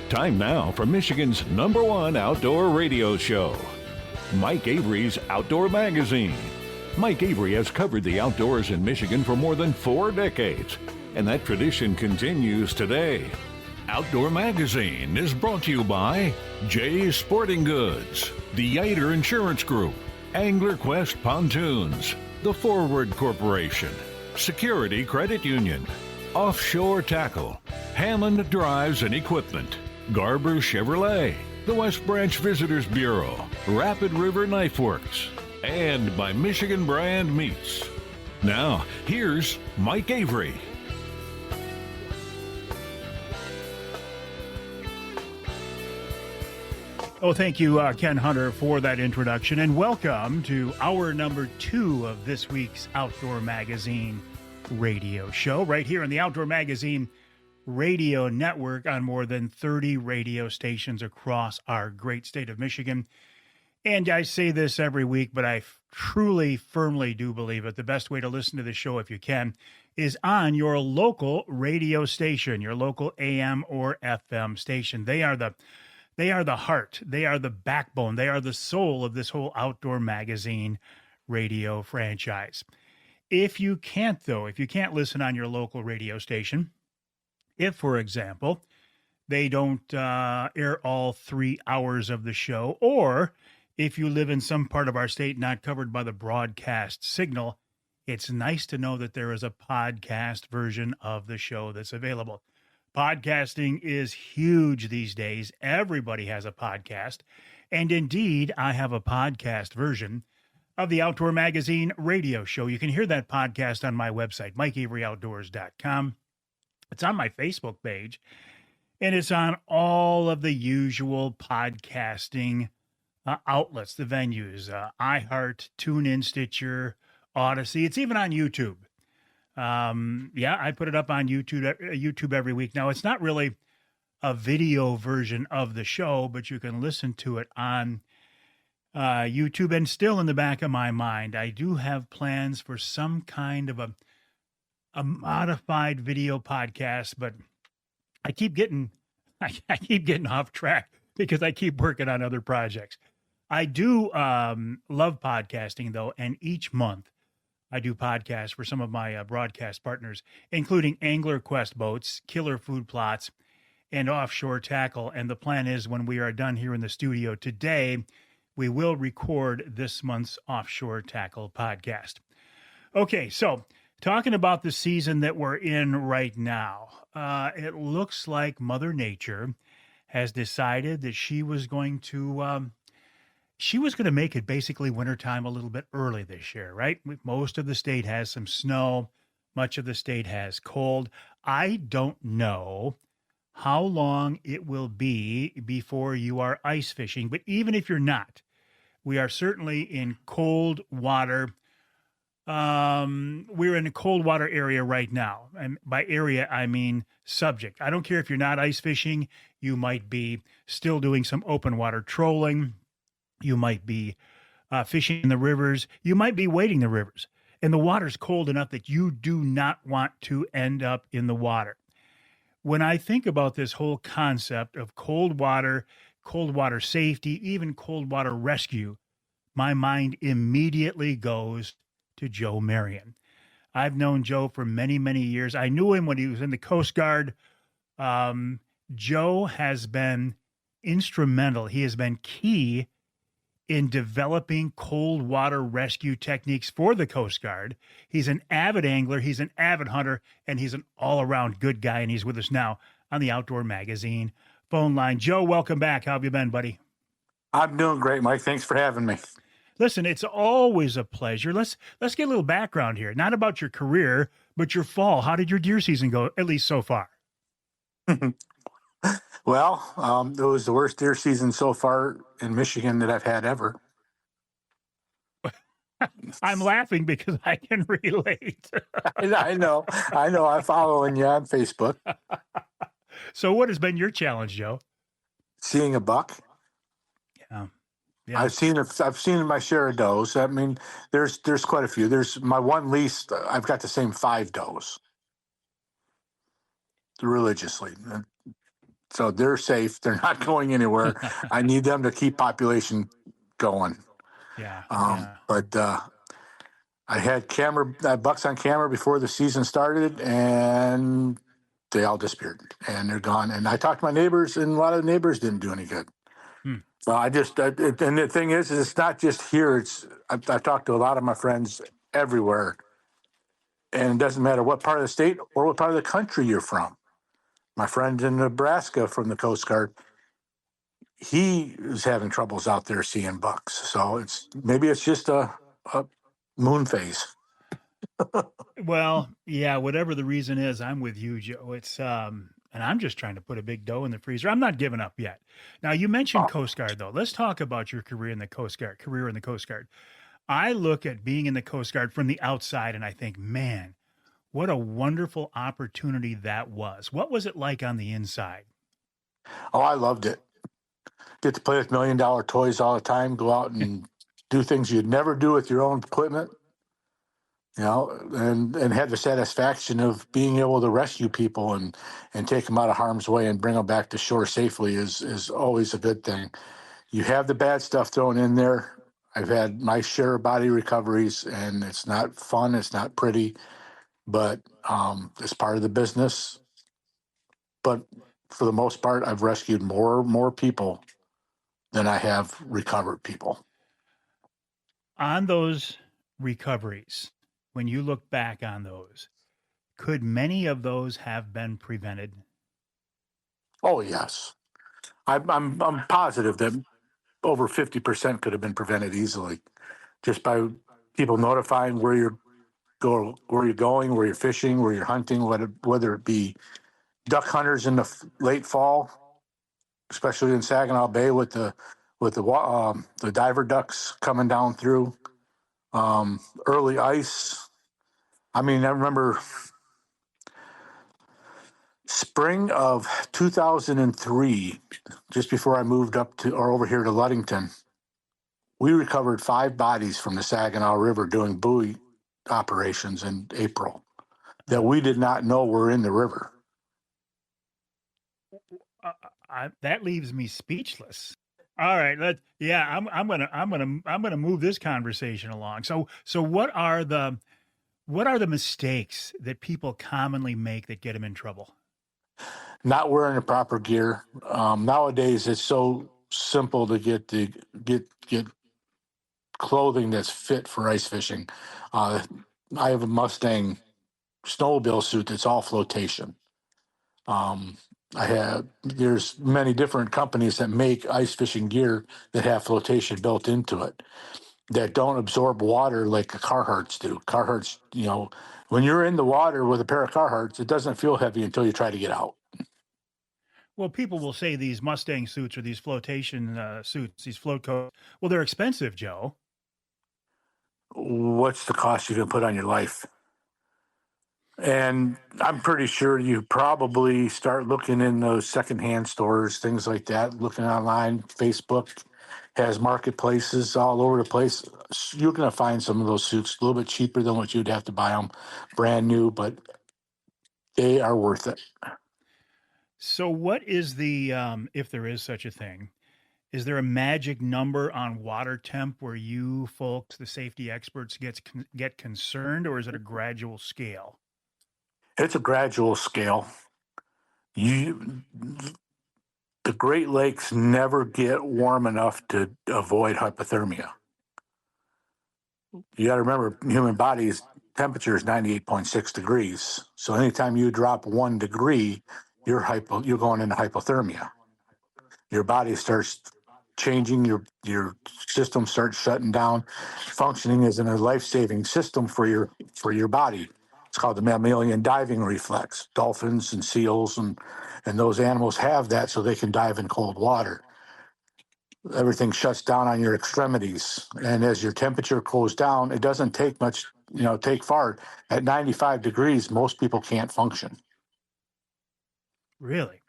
Time now for Michigan's #1 outdoor radio show, Mike Avery's Outdoor Magazine. Mike Avery has covered the outdoors in Michigan for more than 4 decades, and that tradition continues today. Outdoor Magazine is brought to you by Jay's Sporting Goods, the Yater Insurance Group, Angler Quest Pontoons, The Forward Corporation, Security Credit Union, Offshore Tackle, Hammond Drives and Equipment, Garber Chevrolet, the West Branch Visitors Bureau, Rapid River Knife Works, and by Michigan Brand Meats. Now, here's Mike Avery. Oh, thank you, Ken Hunter, for that introduction, and welcome to hour number 2 of this week's Outdoor Magazine radio show, right here on the Outdoor Magazine radio network on more than 30 radio stations across our great state of Michigan. And I say this every week, but I truly, firmly do believe it. The best way to listen to the show, if you can, is on your local radio station, your local AM or FM station. They are the heart. They are the backbone. They are the soul of this whole outdoor magazine radio franchise. If you can't listen on your local radio station, if, for example, they don't air all 3 hours of the show, or if you live in some part of our state not covered by the broadcast signal, it's nice to know that there is a podcast version of the show that's available. Podcasting is huge these days. Everybody has a podcast. And indeed, I have a podcast version of the Outdoor Magazine radio show. You can hear that podcast on my website, MikeAveryOutdoors.com. It's on my Facebook page, and it's on all of the usual podcasting outlets, the venues, iHeart, TuneIn, Stitcher, Odyssey. It's even on YouTube. I put it up on YouTube every week. Now, it's not really a video version of the show, but you can listen to it on YouTube. And still in the back of my mind, I do have plans for some kind of a modified video podcast, but I keep getting off track because I keep working on other projects. I do love podcasting, though, and each month I do podcasts for some of my broadcast partners, including Angler Quest Boats, Killer Food Plots, and Offshore Tackle. And the plan is when we are done here in the studio today, we will record this month's Offshore Tackle podcast. Okay, so talking about the season that we're in right now, it looks like Mother Nature has decided that she was going to make it basically wintertime a little bit early this year, right? Most of the state has some snow. Much of the state has cold. I don't know how long it will be before you are ice fishing, but even if you're not, we are certainly in cold water. We're in a cold water area right now. And by area, I mean subject. I don't care if you're not ice fishing. You might be still doing some open water trolling. You might be fishing in the rivers. You might be wading the rivers. And the water's cold enough that you do not want to end up in the water. When I think about this whole concept of cold water safety, even cold water rescue, my mind immediately goes to Joe Marion. I've known Joe for many, many years. I knew him when he was in the Coast Guard. Joe has been instrumental. He has been key in developing cold water rescue techniques for the Coast Guard. He's an avid angler, he's an avid hunter, and he's an all-around good guy, and he's with us now on the Outdoor Magazine phone line. Joe, welcome back. How have you been, buddy? I'm doing great, Mike. Thanks for having me. Listen, it's always a pleasure. Let's get a little background here. Not about your career, but your fall. How did your deer season go, at least so far? Well, it was the worst deer season so far in Michigan that I've had ever. I'm laughing because I can relate. I know. I'm following you on Facebook. So what has been your challenge, Joe? Seeing a buck. Yeah. I've seen my share of does. I mean, there's quite a few. There's my one lease. I've got the same 5 does religiously. So they're safe. They're not going anywhere. I need them to keep population going. Yeah. But I had bucks on camera before the season started, and they all disappeared, and they're gone. And I talked to my neighbors, and a lot of the neighbors didn't do any good. So and the thing is it's not just here. I've talked to a lot of my friends everywhere, and it doesn't matter what part of the state or what part of the country you're from. My friend in Nebraska from the Coast Guard, he is having troubles out there seeing bucks. So maybe it's just a moon phase. Well, yeah, whatever the reason is, I'm with you, Joe. It's and I'm just trying to put a big doe in the freezer. I'm not giving up yet. Now, you mentioned Coast Guard, though. Let's talk about your career in the Coast Guard. I look at being in the Coast Guard from the outside, and I think, man, What a wonderful opportunity that was. What was it like on the inside? Oh, I loved it. Get to play with $1 million toys all the time, go out and do things you'd never do with your own equipment, and had the satisfaction of being able to rescue people and take them out of harm's way and bring them back to shore safely is always a good thing. You have the bad stuff thrown in there. I've had my share of body recoveries, and it's not fun. It's not pretty, but it's part of the business. But for the most part, I've rescued more people than I have recovered people. On those recoveries, when you look back on those, could many of those have been prevented? Oh yes, I'm positive that over 50% could have been prevented easily, just by people notifying where you're going, where you're fishing, where you're hunting, whether it be duck hunters in the late fall, especially in Saginaw Bay with the diver ducks coming down through, early ice. I mean, I remember spring of 2003, just before I moved over here to Ludington, we recovered 5 bodies from the Saginaw River doing buoy operations in April that we did not know were in the river. That leaves me speechless. All right, I'm gonna move this conversation along. So what are the mistakes that people commonly make that get them in trouble? Not wearing the proper gear. Nowadays, it's so simple to get clothing that's fit for ice fishing. I have a Mustang snowmobile suit that's all flotation. There's many different companies that make ice fishing gear that have flotation built into it that don't absorb water like the Carhartts do. Carhartts, when you're in the water with a pair of Carhartts, it doesn't feel heavy until you try to get out. Well, people will say these Mustang suits or these flotation suits, these float coats, well, they're expensive, Joe. What's the cost you can put on your life? And I'm pretty sure you probably start looking in those secondhand stores, things like that, looking online. Facebook has marketplaces all over the place. You're going to find some of those suits a little bit cheaper than what you'd have to buy them brand new, but they are worth it. So what is the, if there is such a thing, is there a magic number on water temp where you folks, the safety experts, get concerned, or is it a gradual scale? It's a gradual scale. The Great Lakes never get warm enough to avoid hypothermia. You got to remember, human body's temperature is 98.6 degrees. So anytime you drop 1 degree, you're going into hypothermia. Your body starts changing, your system starts shutting down, functioning as a life-saving system for your body. It's called the mammalian diving reflex. Dolphins and seals and those animals have that so they can dive in cold water. Everything shuts down on your extremities. And as your temperature cools down, it doesn't take much, take far. At 95 degrees, most people can't function. Really?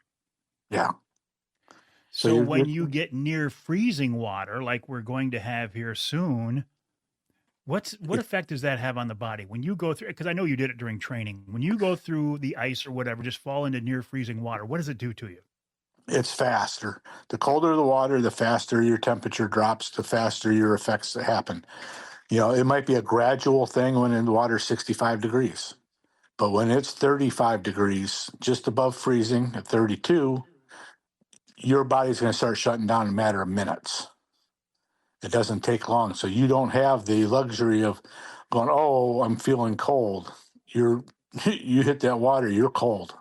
Yeah. So when you get near freezing water, like we're going to have here soon, what effect does that have on the body? When you go through, because I know you did it during training, when you go through the ice or whatever, just fall into near freezing water, what does it do to you? It's faster. The colder the water, the faster your temperature drops, the faster your effects happen. It might be a gradual thing when in the water 65 degrees. But when it's 35 degrees, just above freezing at 32, your body's going to start shutting down in a matter of minutes. It doesn't take long. So you don't have the luxury of going, oh, I'm feeling cold. You hit that water, you're cold.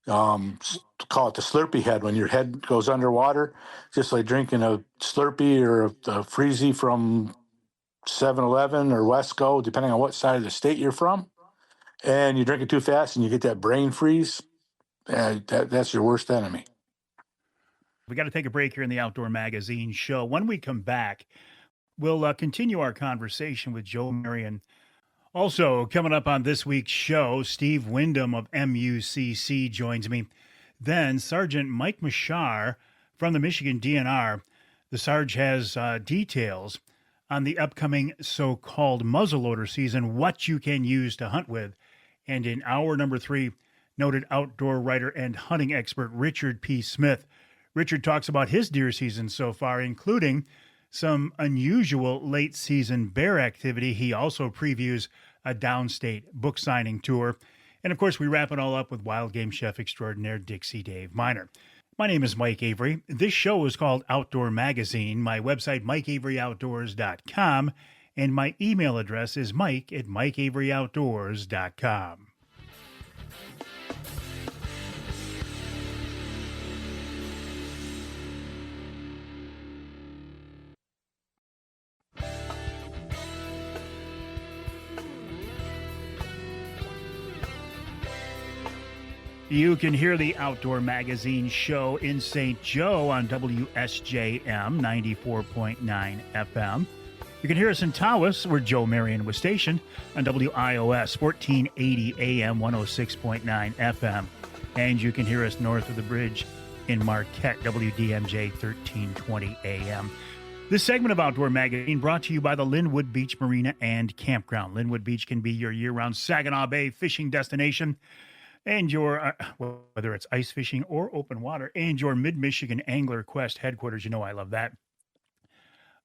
Call it the Slurpee head. When your head goes underwater, just like drinking a Slurpee or a Freezy from 7-Eleven or Wesco, depending on what side of the state you're from, and you drink it too fast and you get that brain freeze, that's your worst enemy. We got to take a break here in the Outdoor Magazine show. When we come back, we'll continue our conversation with Joe Marion, Also, coming up on this week's show, Steve Wyndham of MUCC joins me. Then Sergeant Mike Mshar from the Michigan DNR. The Sarge has details on the upcoming so-called muzzleloader season, what you can use to hunt with. And in hour number 3, noted outdoor writer and hunting expert Richard P. Smith. Richard talks about his deer season so far, including some unusual late-season bear activity. He also previews a downstate book signing tour. And, of course, we wrap it all up with wild game chef extraordinaire Dixie Dave Minar. My name is Mike Avery. This show is called Outdoor Magazine. My website, MikeAveryOutdoors.com, and my email address is mike@MikeAveryOutdoors.com. You can hear the Outdoor Magazine show in St. Joe on WSJM 94.9 FM. You can hear us in Tawas, where Joe Marion was stationed, on WIOS 1480 AM 106.9 FM. And you can hear us north of the bridge in Marquette, WDMJ 1320 AM. This segment of Outdoor Magazine brought to you by the Linwood Beach Marina and Campground. Linwood Beach can be your year-round Saginaw Bay fishing destination, and your, whether it's ice fishing or open water, and your Mid-Michigan Angler Quest headquarters. You know I love that.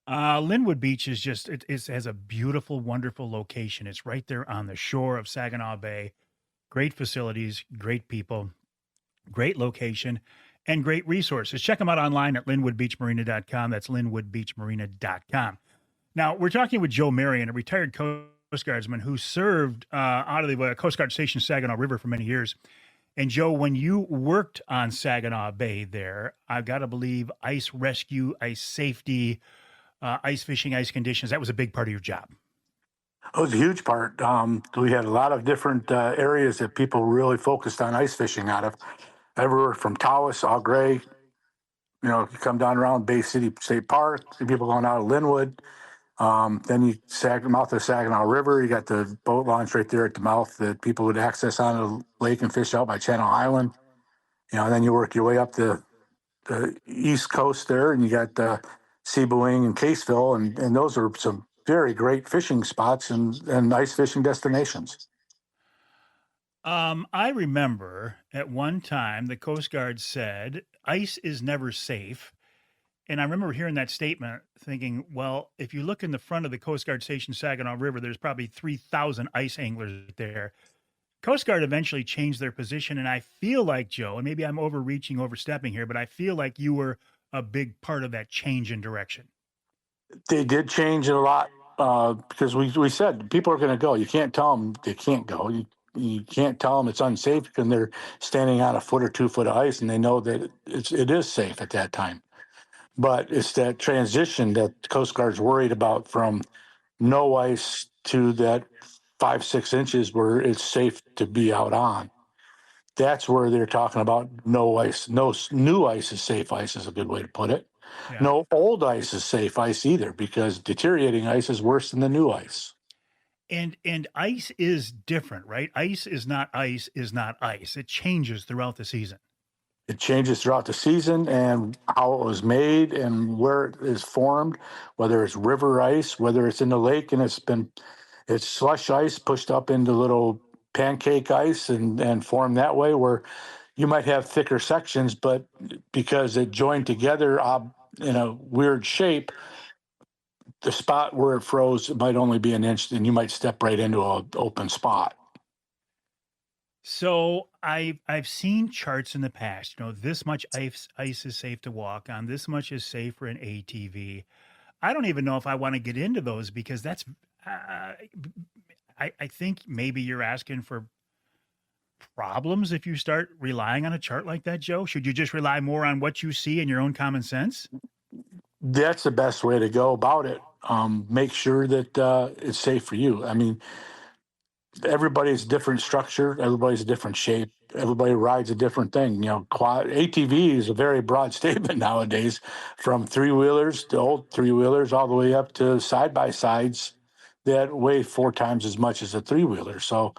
Linwood Beach is just, it has a beautiful, wonderful location. It's right there on the shore of Saginaw Bay. Great facilities, great people, great location, and great resources. Check them out online at linwoodbeachmarina.com. That's linwoodbeachmarina.com. Now, we're talking with Joe Marion, a retired Coast Guardsman who served out of the Coast Guard Station Saginaw River for many years. And Joe, when you worked on Saginaw Bay there, I've got to believe ice rescue, ice safety, ice fishing, ice conditions, that was a big part of your job. It was a huge part. We had a lot of different areas that people really focused on ice fishing out of. Everywhere from Tawas, All Gray, you know, you come down around Bay City State Park, see people going out of Linwood. Then you mouth of the Saginaw River, you got the boat launch right there at the mouth that people would access on the lake and fish out by Channel Island. You know, and then you work your way up the east coast there, and you got Seaboing and Caseville, and those are some very great fishing spots and ice fishing destinations. I remember at one time the Coast Guard said ice is never safe. And I remember hearing that statement thinking, well, if you look in the front of the Coast Guard Station Saginaw River, there's probably 3,000 ice anglers there. Coast Guard eventually changed their position. And I feel like, Joe, and maybe I'm overstepping here, but I feel like you were a big part of that change in direction. They did change it a lot because we said people are going to go. You can't tell them they can't go. You can't tell them it's unsafe because they're standing on a foot or 2 foot of ice and they know that it is safe at that time. But it's that transition that the Coast Guard's worried about from no ice to that 5-6 inches where it's safe to be out on. That's where they're talking about no ice. No new ice is safe ice is a good way to put it. Yeah. No old ice is safe ice either because deteriorating ice is worse than the new ice. And ice is different, right? Ice is not ice is not ice. It changes throughout the season. It changes throughout the season and how it was made and where it is formed, whether it's river ice, whether it's in the lake and it's slush ice pushed up into little pancake ice and formed that way, where you might have thicker sections, but because it joined together in a weird shape, the spot where it froze, it might only be an inch and you might step right into an open spot. So I've seen charts in the past, you know, this much ice is safe to walk on, this much is safe for an ATV. I don't even know if I want to get into those because that's, I think maybe you're asking for problems if you start relying on a chart like that, Joe. Should you just rely more on what you see in your own common sense? That's the best way to go about it. Make sure that it's safe for you. I mean, everybody's different structure, everybody's a different shape, everybody rides a different thing. You know, ATV is a very broad statement nowadays, from 3-wheelers to old 3-wheelers all the way up to side-by-sides that weigh 4 times as much as a 3-wheeler. So,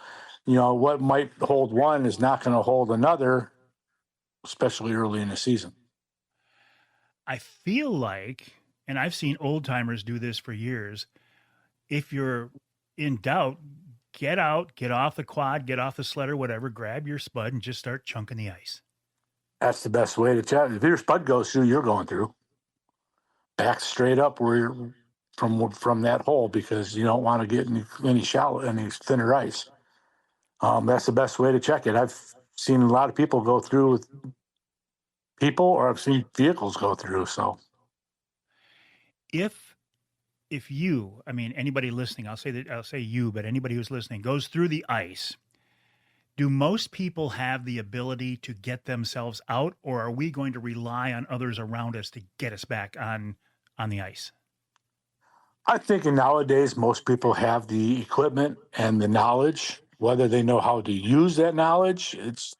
what might hold one is not going to hold another, especially early in the season. I feel like, and I've seen old timers do this for years, if you're in doubt, get out, get off the quad, get off the sled or whatever, grab your spud and just start chunking the ice. That's the best way to check. If your spud goes through, you're going through. Back straight up where you're from that hole, because you don't want to get any shallow, any thinner ice. That's the best way to check it. I've seen a lot of people go through with people, or I've seen vehicles go through. So If you, I mean, anybody listening, I'll say you, but anybody who's listening goes through the ice, do most people have the ability to get themselves out, or are we going to rely on others around us to get us back on the ice? I think nowadays most people have the equipment and the knowledge. Whether they know how to use that knowledge, it's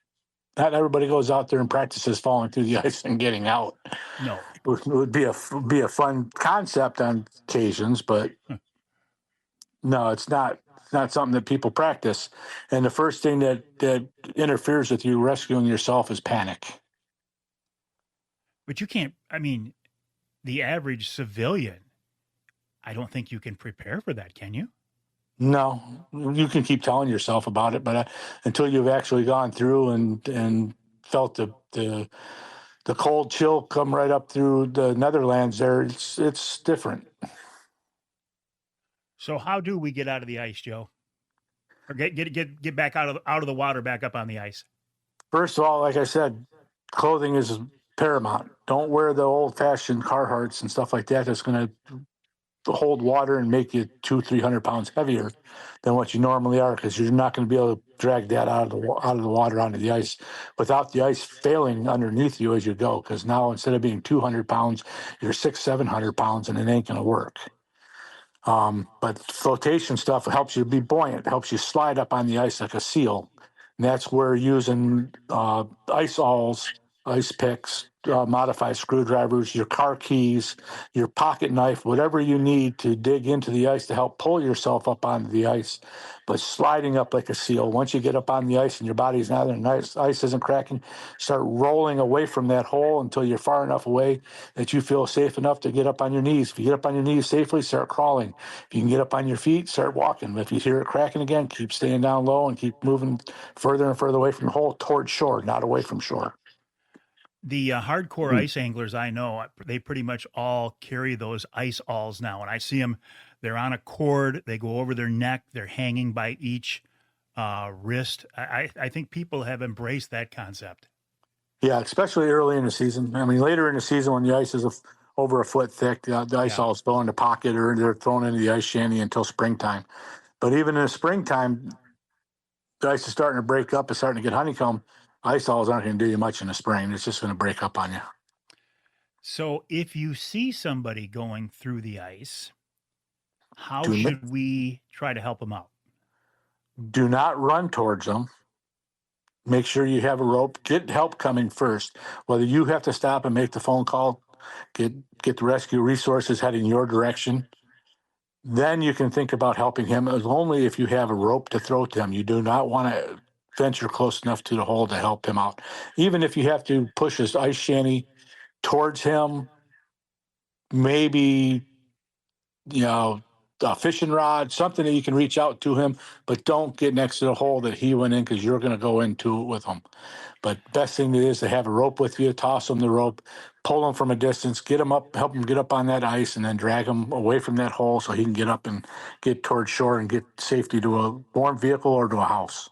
not everybody goes out there and practices falling through the ice and getting out. No. It would be a fun concept on occasions, but no, it's not. It's not something that people practice. And the first thing that interferes with you rescuing yourself is panic. But you can't, I mean, the average civilian, I don't think you can prepare for that, can you? No, you can keep telling yourself about it, but until you've actually gone through and felt the cold chill come right up through the Netherlands, there it's different. So how do we get out of the ice, Joe? Or get back out of the water, back up on the ice? First of all, like I said, clothing is paramount. Don't wear the old-fashioned Carhartts and stuff like that. That's going to hold water and make you 200-300 pounds heavier than what you normally are, because you're not going to be able to drag that out of the water onto the ice without the ice failing underneath you as you go. Because now, instead of being 200 pounds, you're 600-700 pounds, and it ain't going to work. But flotation stuff helps you be buoyant, helps you slide up on the ice like a seal. And that's where using ice awls, ice picks, modified screwdrivers, your car keys, your pocket knife, whatever you need to dig into the ice to help pull yourself up onto the ice, but sliding up like a seal. Once you get up on the ice and your body's not there, ice isn't cracking, start rolling away from that hole until you're far enough away that you feel safe enough to get up on your knees. If you get up on your knees safely, start crawling. If you can get up on your feet, start walking. If you hear it cracking again, keep staying down low and keep moving further and further away from the hole towards shore, not away from shore. The hardcore ice anglers I know, they pretty much all carry those ice awls now. And I see them, they're on a cord, they go over their neck, they're hanging by each wrist. I think people have embraced that concept. Yeah, especially early in the season. I mean, later in the season when the ice is over a foot thick, the ice awls throw in the pocket, or they're thrown into the ice shanty until springtime. But even in the springtime, the ice is starting to break up, it's starting to get honeycomb. Ice awls aren't going to do you much in the spring. It's just going to break up on you. So if you see somebody going through the ice, how should we try to help them out? Do not run towards them. Make sure you have a rope. Get help coming first. Whether you have to stop and make the phone call, get the rescue resources heading your direction. Then you can think about helping him, as only if you have a rope to throw to him. You do not want to venture close enough to the hole to help him out. Even if you have to push his ice shanty towards him, maybe, a fishing rod, something that you can reach out to him, but don't get next to the hole that he went in, because you're going to go into it with him. But best thing is to have a rope with you, toss him the rope, pull him from a distance, get him up, help him get up on that ice, and then drag him away from that hole so he can get up and get towards shore and get safety to a warm vehicle or to a house.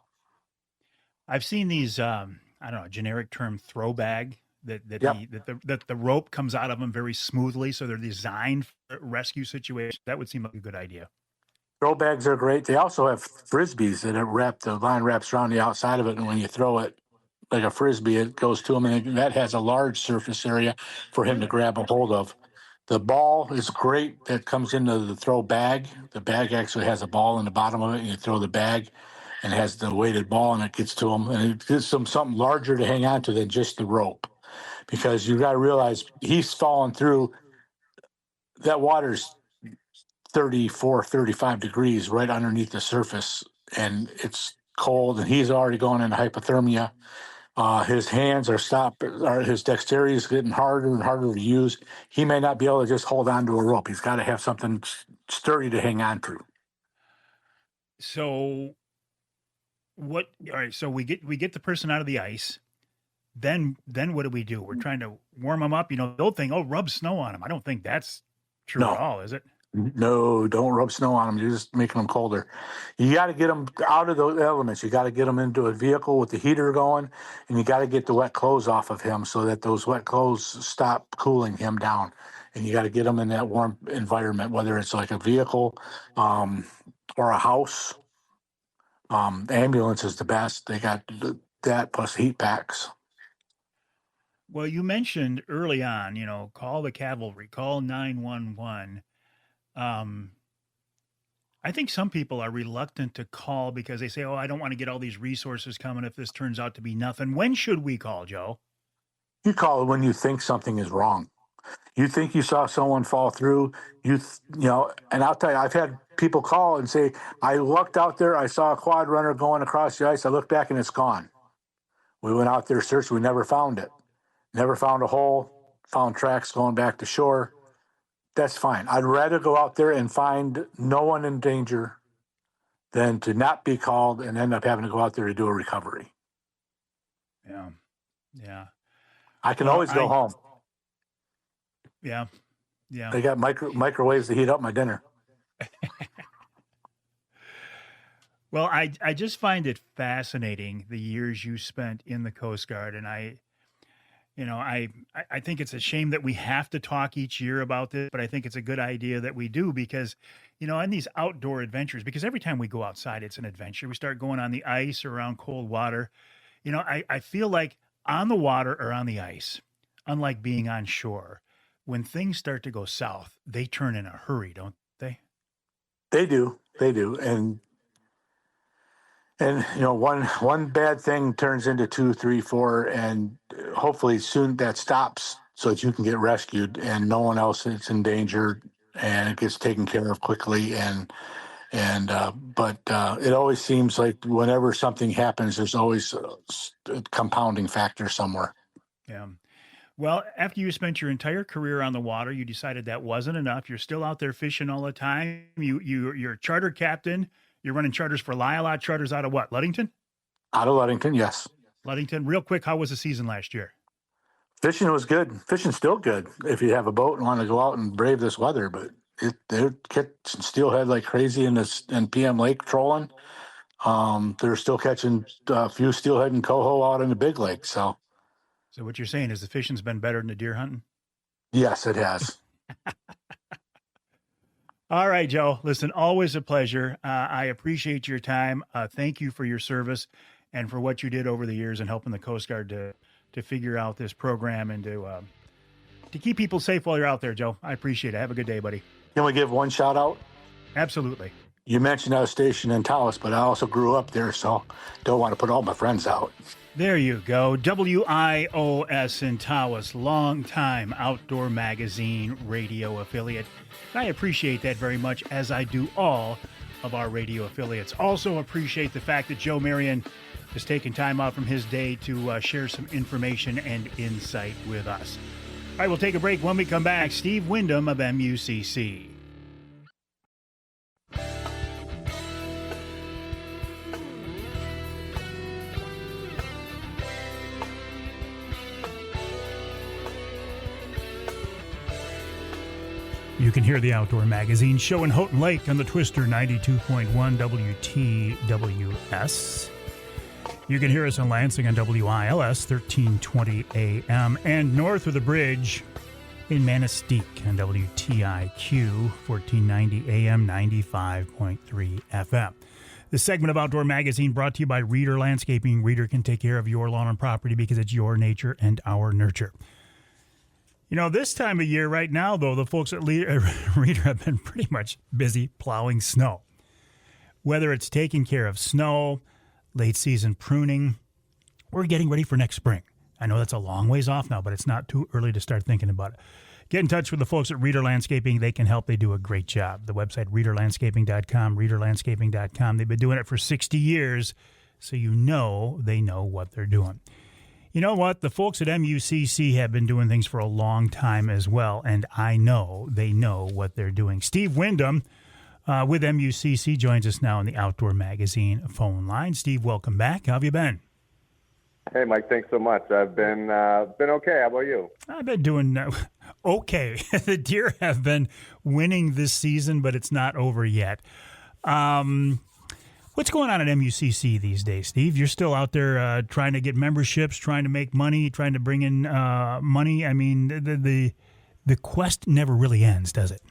I've seen these, I don't know, generic term throw bag that the rope comes out of them very smoothly. So they're designed for rescue situations. That would seem like a good idea. Throw bags are great. They also have frisbees that the line wraps around the outside of it. And when you throw it like a frisbee, it goes to him, and that has a large surface area for him to grab a hold of. The ball is great. That comes into the throw bag. The bag actually has a ball in the bottom of it, and you throw the bag, and it has the weighted ball, and it gets to him, and it gives him something larger to hang on to than just the rope, because you got to realize he's falling through. That water's 34, 35 degrees right underneath the surface, and it's cold, and he's already going into hypothermia. His hands are stopped, or his dexterity is getting harder and harder to use. He may not be able to just hold on to a rope. He's got to have something sturdy to hang on to. So what? All right. So we get the person out of the ice. Then what do we do? We're trying to warm them up. The old thing. Oh, rub snow on them. I don't think that's true at all, is it? No, don't rub snow on them. You're just making them colder. You got to get them out of the elements. You got to get them into a vehicle with the heater going, and you got to get the wet clothes off of him so that those wet clothes stop cooling him down. And you got to get them in that warm environment, whether it's like a vehicle or a house. Ambulance is the best. They got that plus heat packs. Well, you mentioned early on, call the cavalry, call 911. I think some people are reluctant to call because they say, oh, I don't want to get all these resources coming if this turns out to be nothing. When should we call, Joe? You call when you think something is wrong. You think you saw someone fall through, and I'll tell you, I've had people call and say, I looked out there, I saw a quad runner going across the ice, I looked back and it's gone. We went out there, searched, we never found it. Never found a hole, found tracks going back to shore. That's fine. I'd rather go out there and find no one in danger than to not be called and end up having to go out there to do a recovery. Yeah. I can always go home. Yeah. They got microwaves to heat up my dinner. Well, I just find it fascinating the years you spent in the Coast Guard, and I think it's a shame that we have to talk each year about this, but I think it's a good idea that we do because, in these outdoor adventures, because every time we go outside, it's an adventure. We start going on the ice or around cold water. I feel like on the water or on the ice, unlike being on shore, when things start to go south, they turn in a hurry, don't they? They do. And one bad thing turns into 2, 3, 4, and hopefully soon that stops so that you can get rescued and no one else is in danger and it gets taken care of quickly. But it always seems like whenever something happens, there's always a compounding factor somewhere. Yeah. Well, after you spent your entire career on the water, you decided that wasn't enough. You're still out there fishing all the time. You're a charter captain. You're running charters for Lyle. Charters out of what? Ludington? Out of Ludington, yes. Ludington. Real quick, how was the season last year? Fishing was good. Fishing's still good if you have a boat and want to go out and brave this weather. But they're catching steelhead like crazy in PM Lake trolling. They're still catching a few steelhead and coho out in the big lake. So what you're saying is the fishing's been better than the deer hunting? Yes, it has. All right, Joe. Listen, always a pleasure. I appreciate your time. Thank you for your service and for what you did over the years and helping the Coast Guard to figure out this program and to keep people safe while you're out there, Joe. I appreciate it. Have a good day, buddy. Can we give one shout out? Absolutely. You mentioned I was stationed in Taos, but I also grew up there, so don't want to put all my friends out. There you go. WIOS in Taos, longtime Outdoor Magazine radio affiliate. I appreciate that very much, as I do all of our radio affiliates. Also appreciate the fact that Joe Marion has taken time out from his day to share some information and insight with us. All right, we'll take a break. When we come back, Steve Wyndham of MUCC. You can hear the Outdoor Magazine show in Houghton Lake on the Twister 92.1 WTWS. You can hear us in Lansing on WILS 1320 AM and north of the bridge in Manistee on WTIQ 1490 AM 95.3 FM. This segment of Outdoor Magazine brought to you by Reader Landscaping. Reader can take care of your lawn and property because it's your nature and our nurture. This time of year right now, though, the folks at Reader have been pretty much busy plowing snow. Whether it's taking care of snow, late season pruning, or getting ready for next spring. I know that's a long ways off now, but it's not too early to start thinking about it. get in touch with the folks at Reader Landscaping. They can help. They do a great job. The website, readerlandscaping.com, readerlandscaping.com. They've been doing it for 60 years, so they know what they're doing. You know what? The folks at MUCC have been doing things for a long time as well, and I know they know what they're doing. Steve Wyndham with MUCC joins us now on the Outdoor Magazine phone line. Steve, welcome back. How have you been? Hey, Mike, thanks so much. I've been okay. How about you? I've been doing okay. The deer have been winning this season, but it's not over yet. What's going on at MUCC these days, Steve? You're still out there trying to get memberships, trying to make money, trying to bring in money. I mean, the quest never really ends, does it?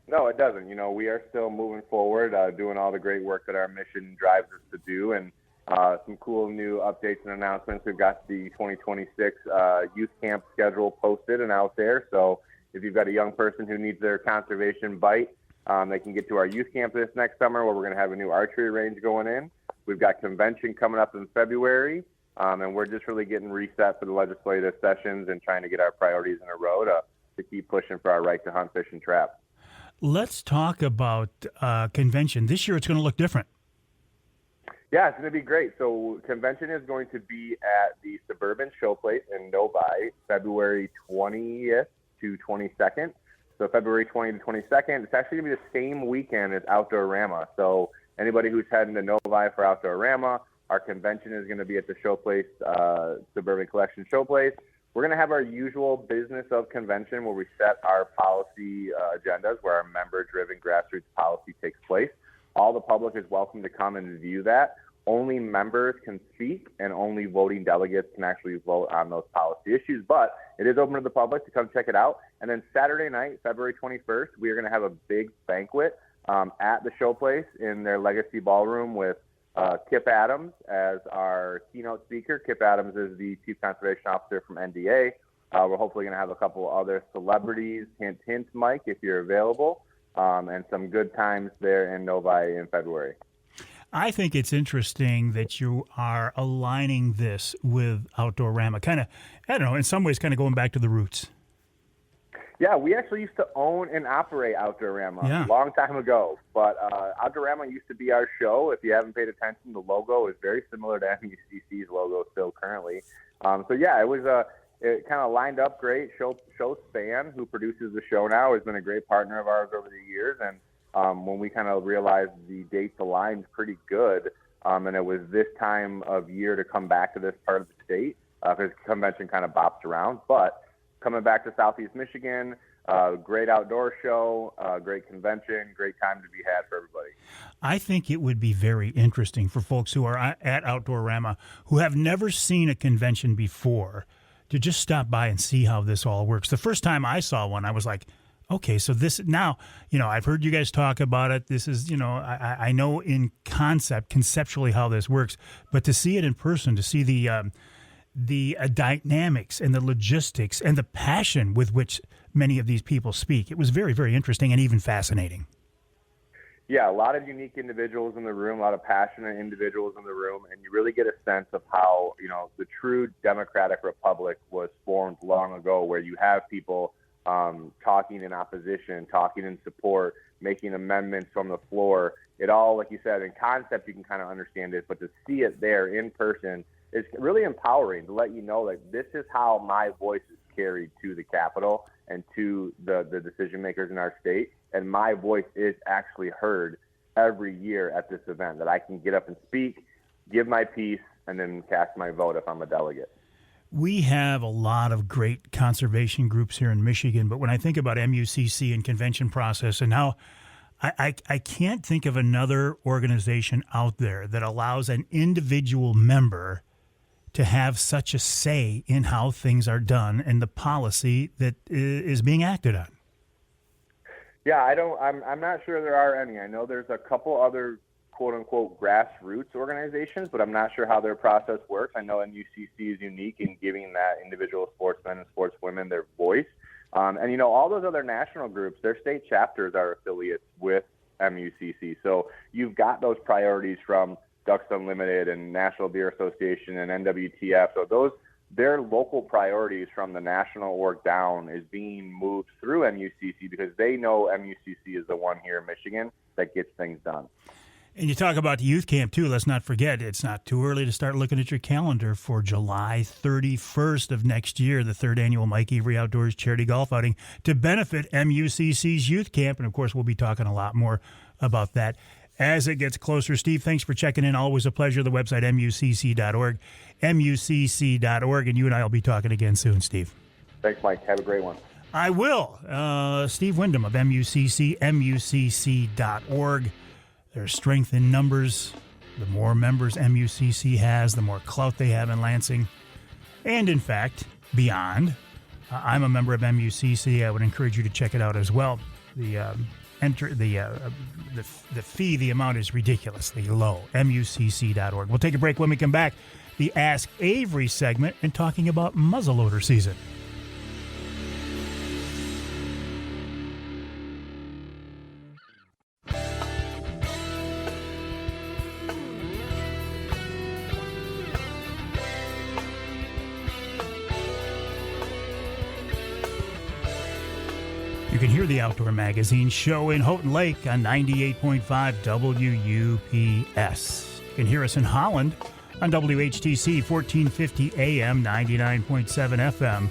No, it doesn't. We are still moving forward, doing all the great work that our mission drives us to do, and some cool new updates and announcements. We've got the 2026 youth camp schedule posted and out there. So if you've got a young person who needs their conservation bite, they can get to our youth camp this next summer, where we're going to have a new archery range going in. We've got convention coming up in February, and we're just really getting reset for the legislative sessions and trying to get our priorities in a row to keep pushing for our right to hunt, fish, and trap. Let's talk about convention. This year it's going to look different. Yeah, it's going to be great. So convention is going to be at the Suburban Showplace in Novi, February 20th to 22nd. So February 20th to 22nd. It's actually going to be the same weekend as Outdoorama. So anybody who's heading to Novi for Outdoorama, our convention is going to be at the Showplace, Suburban Collection Showplace. We're going to have our usual business of convention where we set our policy agendas, where our member-driven grassroots policy takes place. All the public is welcome to come and view that. Only members can speak, and only voting delegates can actually vote on those policy issues. But it is open to the public to come check it out. And then Saturday night, February 21st, we are going to have a big banquet at the Showplace in their Legacy Ballroom with Kip Adams as our keynote speaker. Kip Adams is the Chief Conservation Officer from NDA. We're hopefully going to have a couple other celebrities, hint, hint, Mike, if you're available, and some good times there in Novi in February. I think it's interesting that you are aligning this with Outdoorama. Kind of, I don't know, in some ways kind of going back to the roots. Yeah, we actually used to own and operate Outdoorama a long time ago. But Outdoorama used to be our show. If you haven't paid attention, the logo is very similar to MUCC's logo still currently. So, yeah, it kind of lined up great. Show Span, who produces the show now, has been a great partner of ours over the years. And when we kind of realized the dates aligned pretty good, and it was this time of year to come back to this part of the state, because convention kind of bops around. But coming back to Southeast Michigan, great outdoor show, great convention, great time to be had for everybody. I think it would be very interesting for folks who are at Outdoorama who have never seen a convention before to just stop by and see how this all works. The first time I saw one, I was like, okay, so this now, I've heard you guys talk about it. This is, I know in conceptually how this works, but to see it in person, to see the dynamics and the logistics and the passion with which many of these people speak, it was very, very interesting and even fascinating. Yeah, a lot of unique individuals in the room, a lot of passionate individuals in the room, and you really get a sense of how, the true democratic republic was formed long ago, where you have people talking in opposition, talking in support, making amendments from the floor. It all, like you said, in concept you can kind of understand it, but to see it there in person is really empowering, to let you know that this is how my voice is carried to the Capitol and to the decision makers in our state. And my voice is actually heard every year at this event, that I can get up and speak, give my piece, and then cast my vote if I'm a delegate. We have a lot of great conservation groups here in Michigan, but when I think about MUCC and convention process and how I can't think of another organization out there that allows an individual member to have such a say in how things are done and the policy that is being acted on. Yeah, I'm not sure there are any. I know there's a couple other quote-unquote grassroots organizations, but I'm not sure how their process works. I know MUCC is unique in giving that individual sportsmen and sportswomen their voice. And, all those other national groups, their state chapters are affiliates with MUCC. So you've got those priorities from Ducks Unlimited and National Deer Association and NWTF. So their local priorities from the national org down is being moved through MUCC because they know MUCC is the one here in Michigan that gets things done. And you talk about the youth camp, too. Let's not forget, it's not too early to start looking at your calendar for July 31st of next year, the third annual Mike Avery Outdoors Charity Golf Outing to benefit MUCC's youth camp. And, of course, we'll be talking a lot more about that as it gets closer. Steve, thanks for checking in. Always a pleasure. The website, mucc.org, mucc.org. And you and I will be talking again soon, Steve. Thanks, Mike. Have a great one. I will. Steve Wyndham of MUCC, mucc.org. There's strength in numbers. The more members MUCC has, the more clout they have in Lansing. And, in fact, beyond. I'm a member of MUCC. I would encourage you to check it out as well. The fee, the amount is ridiculously low. MUCC.org. We'll take a break. When we come back, the Ask Avery segment and talking about muzzleloader season. You can hear the Outdoor Magazine show in Houghton Lake on 98.5 WUPS. You can hear us in Holland on WHTC 1450 AM, 99.7 FM.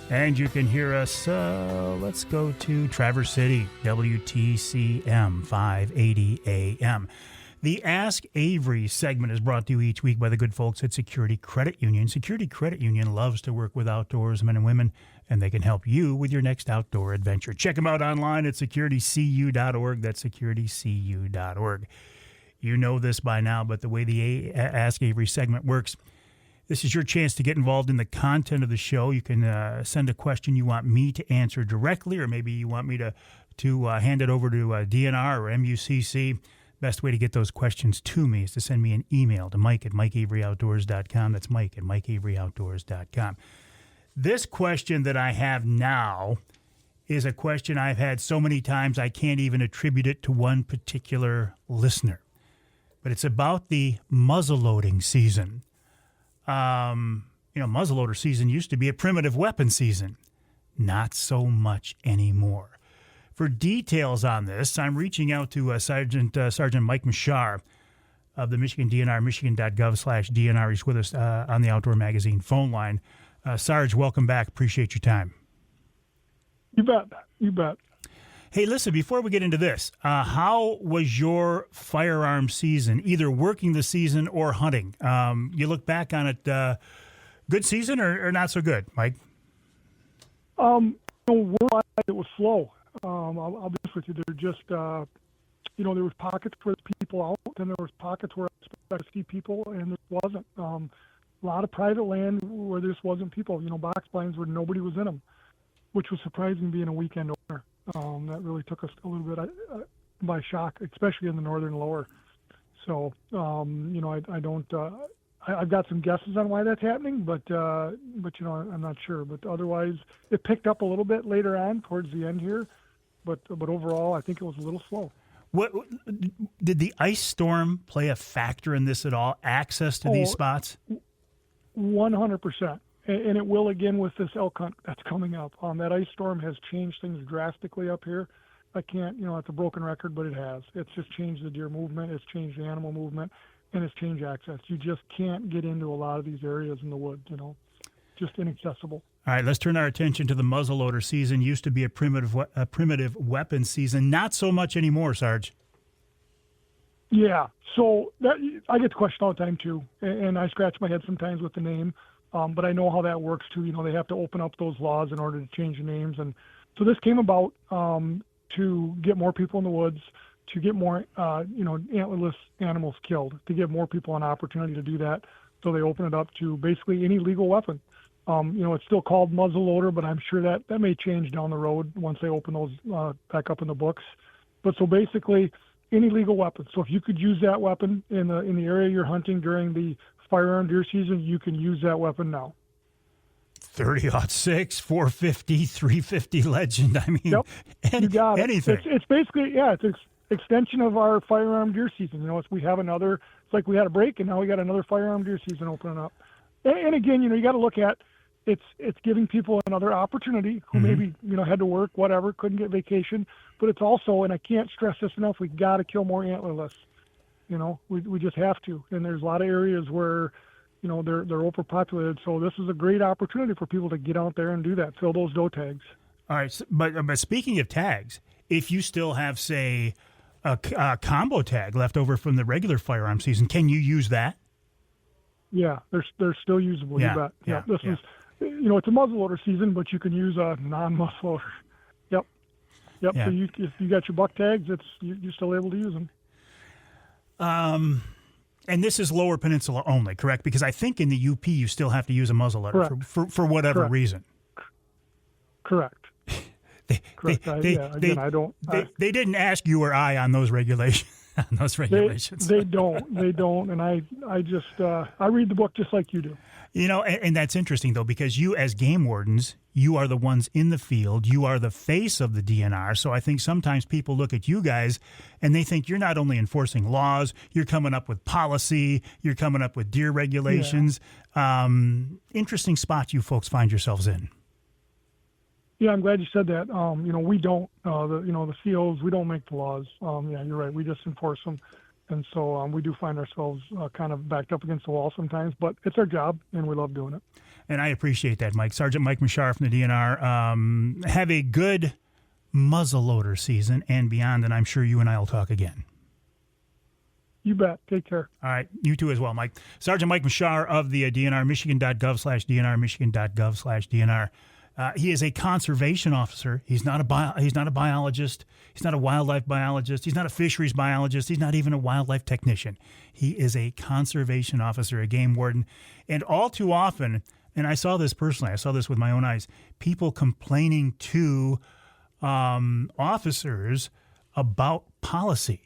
And you can hear us, let's go to Traverse City, WTCM 580 AM. The Ask Avery segment is brought to you each week by the good folks at Security Credit Union. Security Credit Union loves to work with outdoorsmen and women, and they can help you with your next outdoor adventure. Check them out online at securitycu.org. That's securitycu.org. You know this by now, but the way the Ask Avery segment works, this is your chance to get involved in the content of the show. You can send a question you want me to answer directly, or maybe you want me to hand it over to DNR or MUCC. Best way to get those questions to me is to send me an email to mike@mikeaveryoutdoors.com. That's mike@mikeaveryoutdoors.com. This question that I have now is a question I've had so many times I can't even attribute it to one particular listener. But it's about the muzzleloading season. Muzzleloader season used to be a primitive weapon season. Not so much anymore. For details on this, I'm reaching out to Sergeant Mike Mshar of the Michigan DNR, michigan.gov/DNR. He's with us on the Outdoor Magazine phone line. Sarge, welcome back. Appreciate your time. You bet. You bet. Hey, listen, before we get into this, how was your firearm season, either working the season or hunting? You look back on it, good season or not so good, Mike? Worldwide, it was slow. I'll be honest with you. There just, there was pockets where people out, and there was pockets where I expected to see people, and there wasn't. A lot of private land where there just wasn't people. Box blinds where nobody was in them, which was surprising being a weekend opener. That really took us a little bit by shock, especially in the northern lower. So, I don't. I've got some guesses on why that's happening, but I'm not sure. But otherwise, it picked up a little bit later on towards the end here. But overall, I think it was a little slow. What did the ice storm play a factor in this at all? Access to these spots? 100%, and it will again with this elk hunt that's coming up. That ice storm has changed things drastically up here. I can't, it's a broken record, but it has. It's just changed the deer movement. It's changed the animal movement, and it's changed access. You just can't get into a lot of these areas in the woods. Just inaccessible. All right, let's turn our attention to the muzzleloader season. Used to be a primitive weapon season. Not so much anymore, Sarge. Yeah, so I get the question all the time, too, and I scratch my head sometimes with the name, but I know how that works, too. They have to open up those laws in order to change the names. And so this came about to get more people in the woods, to get more, antlerless animals killed, to give more people an opportunity to do that. So they open it up to basically any legal weapon. It's still called muzzleloader, but I'm sure that may change down the road once they open those back up in the books. But so basically, any legal weapon. So if you could use that weapon in the area you're hunting during the firearm deer season, you can use that weapon now. 30-06, 450, 350 Legend. I mean, yep. You got it. Anything. It's basically, it's an extension of our firearm deer season. We have another. It's like we had a break, and now we got another firearm deer season opening up. And again, you got to look at it's giving people another opportunity who maybe had to work, whatever, couldn't get vacation. But it's also, and I can't stress this enough, we got to kill more antlerless. We just have to. And there's a lot of areas where they're overpopulated. So this is a great opportunity for people to get out there and do that, fill those doe tags. All right, but speaking of tags, if you still have, say, a combo tag left over from the regular firearm season, can you use that? Yeah, they're still usable. Yeah, you bet. yeah, This is, it's a muzzleloader season, but you can use a non-muzzleloader. Yep. Yeah. So if you got your buck tags, you're still able to use them. And this is Lower Peninsula only, correct? Because I think in the UP you still have to use a muzzleloader for whatever reason. Correct. Correct. They didn't ask you or I on those regulations. They don't. And I just I read the book just like you do. And that's interesting, though, because you as game wardens, you are the ones in the field. You are the face of the DNR. So I think sometimes people look at you guys and they think you're not only enforcing laws, you're coming up with policy, you're coming up with deer regulations. Yeah. Interesting spot you folks find yourselves in. Yeah, I'm glad you said that. We don't, the COs, we don't make the laws. Yeah, you're right. We just enforce them. And so we do find ourselves kind of backed up against the wall sometimes, but it's our job, and we love doing it. And I appreciate that, Mike. Sergeant Mike Mshar from the DNR. Have a good muzzleloader season and beyond, and I'm sure you and I will talk again. You bet. Take care. All right. You too as well, Mike. Sergeant Mike Mshar of the DNR, michigan.gov/DNR, michigan.gov/DNR. He is a conservation officer. He's not a biologist. He's not a wildlife biologist. He's not a fisheries biologist. He's not even a wildlife technician. He is a conservation officer, a game warden. And all too often, and I saw this personally, I saw this with my own eyes, people complaining to officers about policy.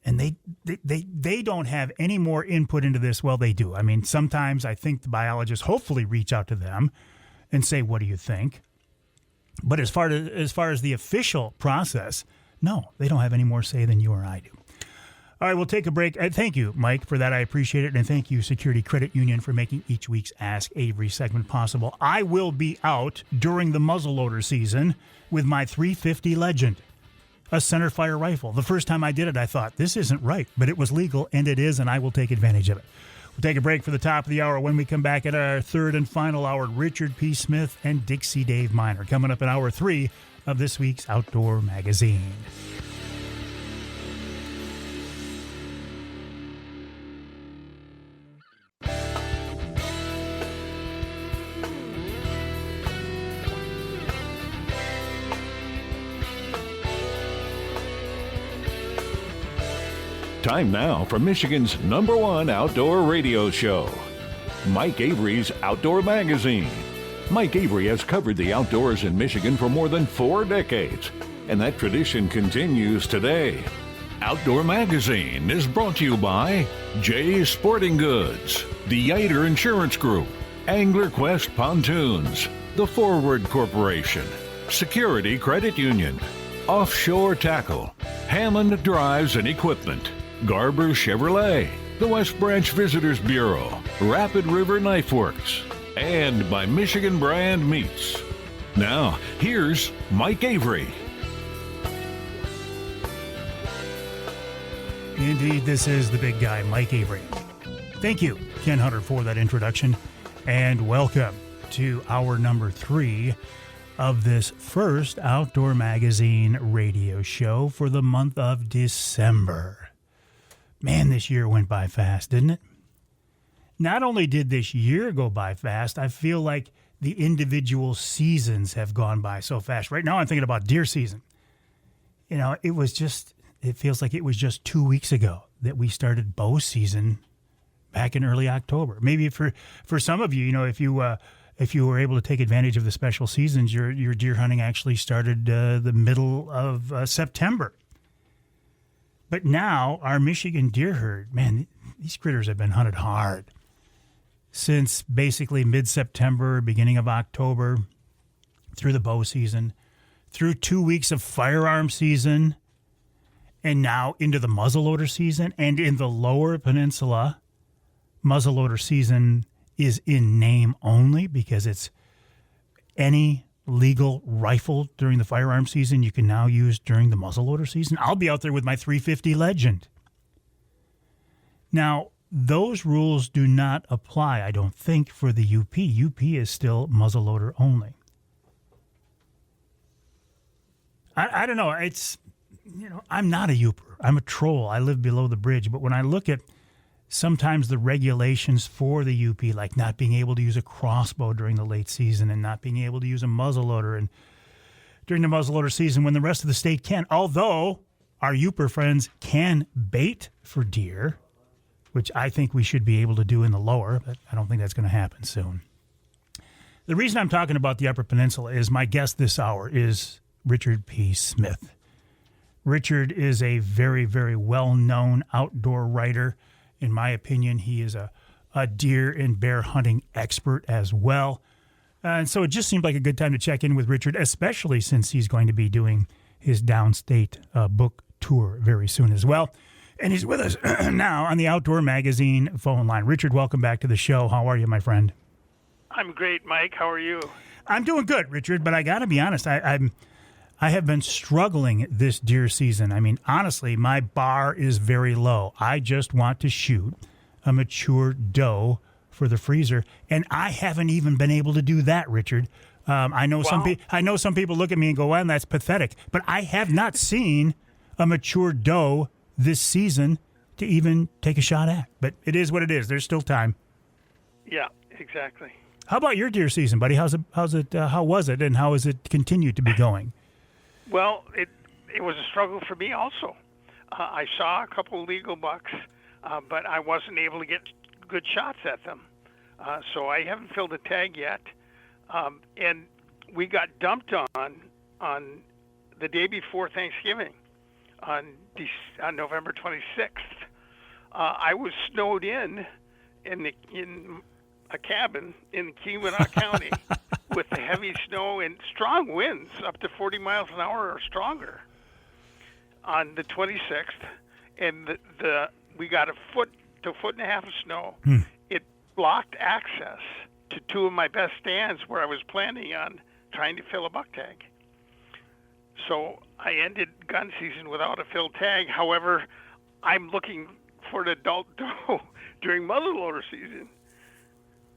And they don't have any more input into this. Well, they do. I mean, sometimes I think the biologists hopefully reach out to them and say, what do you think? But as far as the official process, no, they don't have any more say than you or I do. All right, we'll take a break. Thank you, Mike, for that. I appreciate it. And thank you, Security Credit Union, for making each week's Ask Avery segment possible. I will be out during the muzzleloader season with my .350 Legend, a centerfire rifle. The first time I did it, I thought, this isn't right, but it was legal, and it is, and I will take advantage of it. We'll take a break for the top of the hour. When we come back at our third and final hour, Richard P. Smith and Dixie Dave Minar coming up in hour 3 of this week's Outdoor Magazine. Time now for Michigan's #1 outdoor radio show, Mike Avery's Outdoor Magazine. Mike Avery has covered the outdoors in Michigan for more than 4 decades, and that tradition continues today. Outdoor Magazine is brought to you by Jay's Sporting Goods, the Yeiter Insurance Group, Angler Quest Pontoons, The Forward Corporation, Security Credit Union, Offshore Tackle, Hammond Drives and Equipment, Garber Chevrolet, the West Branch Visitors Bureau, Rapid River Knife Works, and by Michigan Brand Meats. Now, here's Mike Avery. Indeed, this is the big guy, Mike Avery. Thank you, Ken Hunter, for that introduction, and welcome to hour number 3 of this first Outdoor Magazine radio show for the month of December. Man, this year went by fast, didn't it? Not only did this year go by fast, I feel like the individual seasons have gone by so fast. Right now I'm thinking about deer season. It feels like it was just 2 weeks ago that we started bow season back in early October. Maybe for some of you, if you were able to take advantage of the special seasons, your deer hunting actually started the middle of September. But now our Michigan deer herd, man, these critters have been hunted hard since basically mid-September, beginning of October, through the bow season, through 2 weeks of firearm season, and now into the muzzleloader season. And in the Lower Peninsula, muzzleloader season is in name only because it's any legal rifle during the firearm season you can now use during the muzzleloader season. I'll be out there with my 350 Legend. Now, those rules do not apply, I don't think, for the UP. UP is still muzzleloader only. I don't know. It's, I'm not a Uper. I'm a troll. I live below the bridge. But when I look at sometimes the regulations for the UP, like not being able to use a crossbow during the late season and not being able to use a muzzleloader and during the muzzleloader season when the rest of the state can, although our Uper friends can bait for deer, which I think we should be able to do in the lower, but I don't think that's going to happen soon. The reason I'm talking about the Upper Peninsula is my guest this hour is Richard P. Smith. Richard is a very, very well-known outdoor writer. In my opinion, he is a deer and bear hunting expert as well. And so it just seemed like a good time to check in with Richard, especially since he's going to be doing his downstate book tour very soon as well. And he's with us now on the Outdoor Magazine phone line. Richard, welcome back to the show. How are you, my friend? I'm great, Mike. How are you? I'm doing good, Richard, but I got to be honest. I have been struggling this deer season. I mean, honestly, my bar is very low. I just want to shoot a mature doe for the freezer, and I haven't even been able to do that, Richard. I know some people look at me and go, "Well, that's pathetic," but I have not seen a mature doe this season to even take a shot at. But it is what it is. There's still time. Yeah, exactly. How about your deer season, buddy? How was it, and how has it continued to be going? Well, it was a struggle for me also. I saw a couple legal bucks, but I wasn't able to get good shots at them. So I haven't filled a tag yet. And we got dumped on the day before Thanksgiving, on November 26th. I was snowed in a cabin in Keweenaw County with the heavy snow and strong winds up to 40 miles an hour or stronger on the 26th, and we got a foot to a foot and a half of snow. It blocked access to two of my best stands where I was planning on trying to fill a buck tag. So I ended gun season without a filled tag. However, I'm looking for an adult doe during muzzleloader season,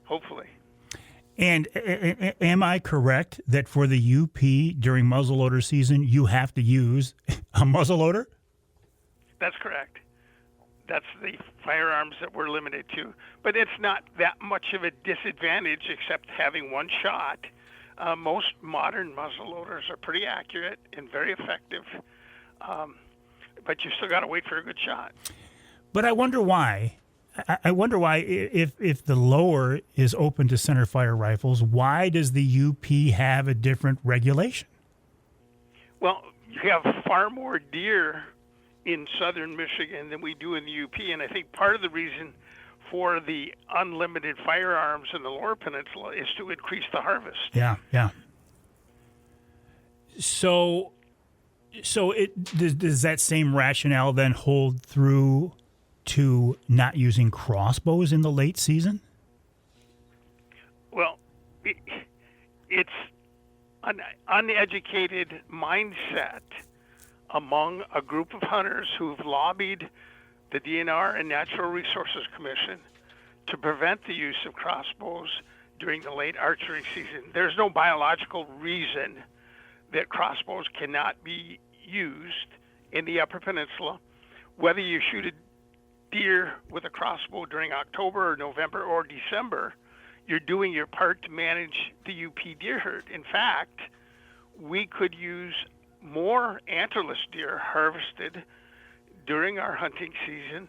hopefully. And am I correct that for the UP during muzzleloader season, you have to use a muzzleloader? That's correct. That's the firearms that we're limited to. But it's not that much of a disadvantage except having one shot. Most modern muzzleloaders are pretty accurate and very effective, but you still got to wait for a good shot. But I wonder why. If the lower is open to center fire rifles, why does the UP have a different regulation? Well, you have far more deer in southern Michigan than we do in the UP, and I think part of the reason for the unlimited firearms in the lower peninsula is to increase the harvest. Yeah. So does that same rationale then hold through to not using crossbows in the late season? Well, it's an uneducated mindset among a group of hunters who've lobbied the DNR and Natural Resources Commission to prevent the use of crossbows during the late archery season. There's no biological reason that crossbows cannot be used in the Upper Peninsula. Whether you shoot a deer with a crossbow during October or November or December, you're doing your part to manage the UP deer herd. In fact, we could use more antlerless deer harvested during our hunting season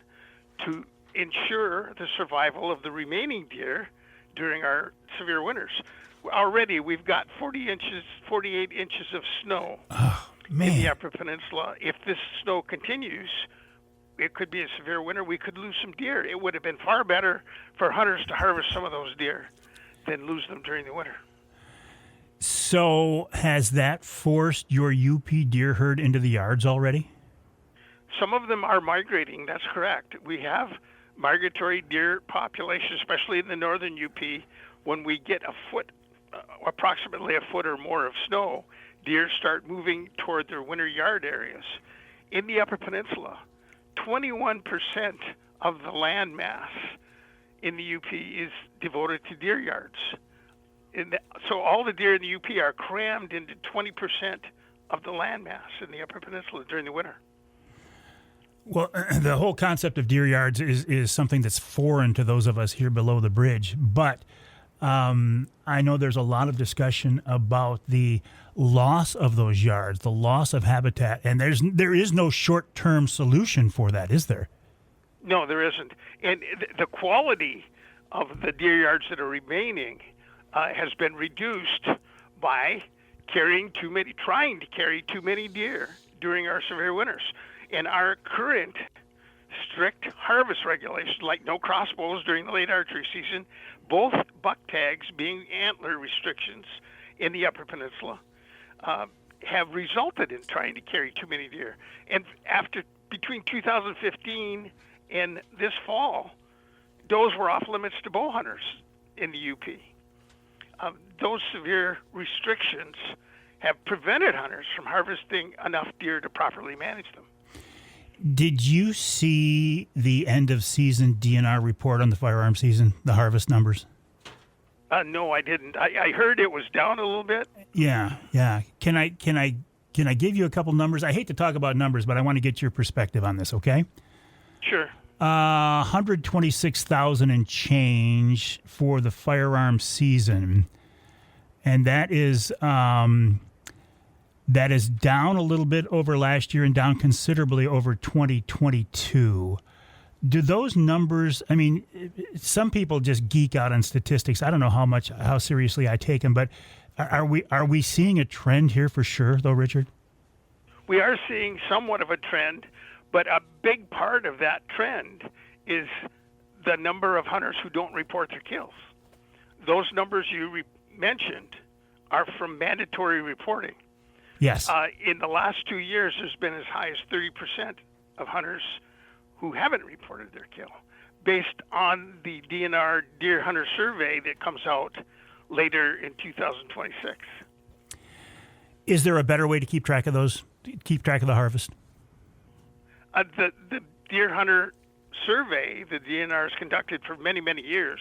to ensure the survival of the remaining deer during our severe winters. Already we've got 48 inches of snow in the Upper Peninsula. If this snow continues, it could be a severe winter. We could lose some deer. It would have been far better for hunters to harvest some of those deer than lose them during the winter. So has that forced your UP deer herd into the yards already? Some of them are migrating. That's correct. We have migratory deer population, especially in the northern UP, when we get approximately a foot or more of snow, deer start moving toward their winter yard areas. In the Upper Peninsula, 21% of the land mass in the UP is devoted to deer yards. So all the deer in the UP are crammed into 20% of the land mass in the Upper Peninsula during the winter. Well, the whole concept of deer yards is something that's foreign to those of us here below the bridge. But I know there's a lot of discussion about the loss of those yards, the loss of habitat, and there is no short-term solution for that, is there? No, there isn't. And the quality of the deer yards that are remaining has been reduced by trying to carry too many deer during our severe winters. And our current strict harvest regulations, like no crossbows during the late archery season, both buck tags being antler restrictions in the Upper Peninsula, have resulted in trying to carry too many deer. And between 2015 and this fall, does were off limits to bow hunters in the UP. Those severe restrictions have prevented hunters from harvesting enough deer to properly manage them. Did you see the end of season DNR report on the firearm season, the harvest numbers? No, I didn't. I heard it was down a little bit. Yeah. Can I give you a couple numbers? I hate to talk about numbers, but I want to get your perspective on this, okay? Sure. 126,000 and change for the firearm season, and that is down a little bit over last year and down considerably over 2022. Do those numbers, I mean, some people just geek out on statistics. I don't know how seriously I take them, but are we seeing a trend here for sure, though, Richard? We are seeing somewhat of a trend, but a big part of that trend is the number of hunters who don't report their kills. Those numbers you mentioned are from mandatory reporting. Yes. In the last 2 years, there's been as high as 30% of hunters who haven't reported their kill, based on the DNR Deer Hunter Survey that comes out later in 2026. Is there a better way to keep track of those? Keep track of the harvest? The Deer Hunter Survey that DNR has conducted for many, many years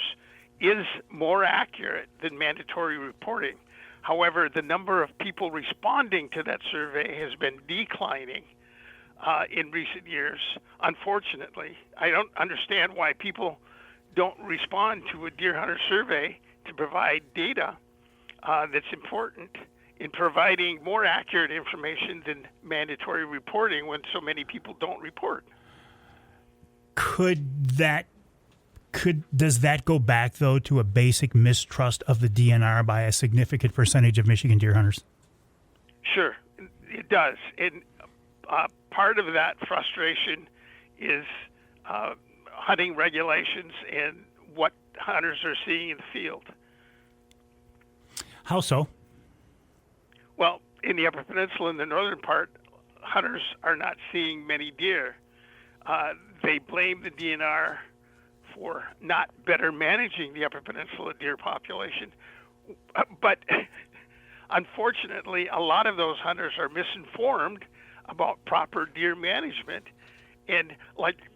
is more accurate than mandatory reporting. However, the number of people responding to that survey has been declining in recent years, unfortunately. I don't understand why people don't respond to a deer hunter survey to provide data that's important in providing more accurate information than mandatory reporting when so many people don't report. Does that go back, though, to a basic mistrust of the DNR by a significant percentage of Michigan deer hunters? Sure, it does. And part of that frustration is hunting regulations and what hunters are seeing in the field. How so? Well, in the Upper Peninsula, in the northern part, hunters are not seeing many deer. They blame the DNR for not better managing the Upper Peninsula deer population. But unfortunately, a lot of those hunters are misinformed about proper deer management. And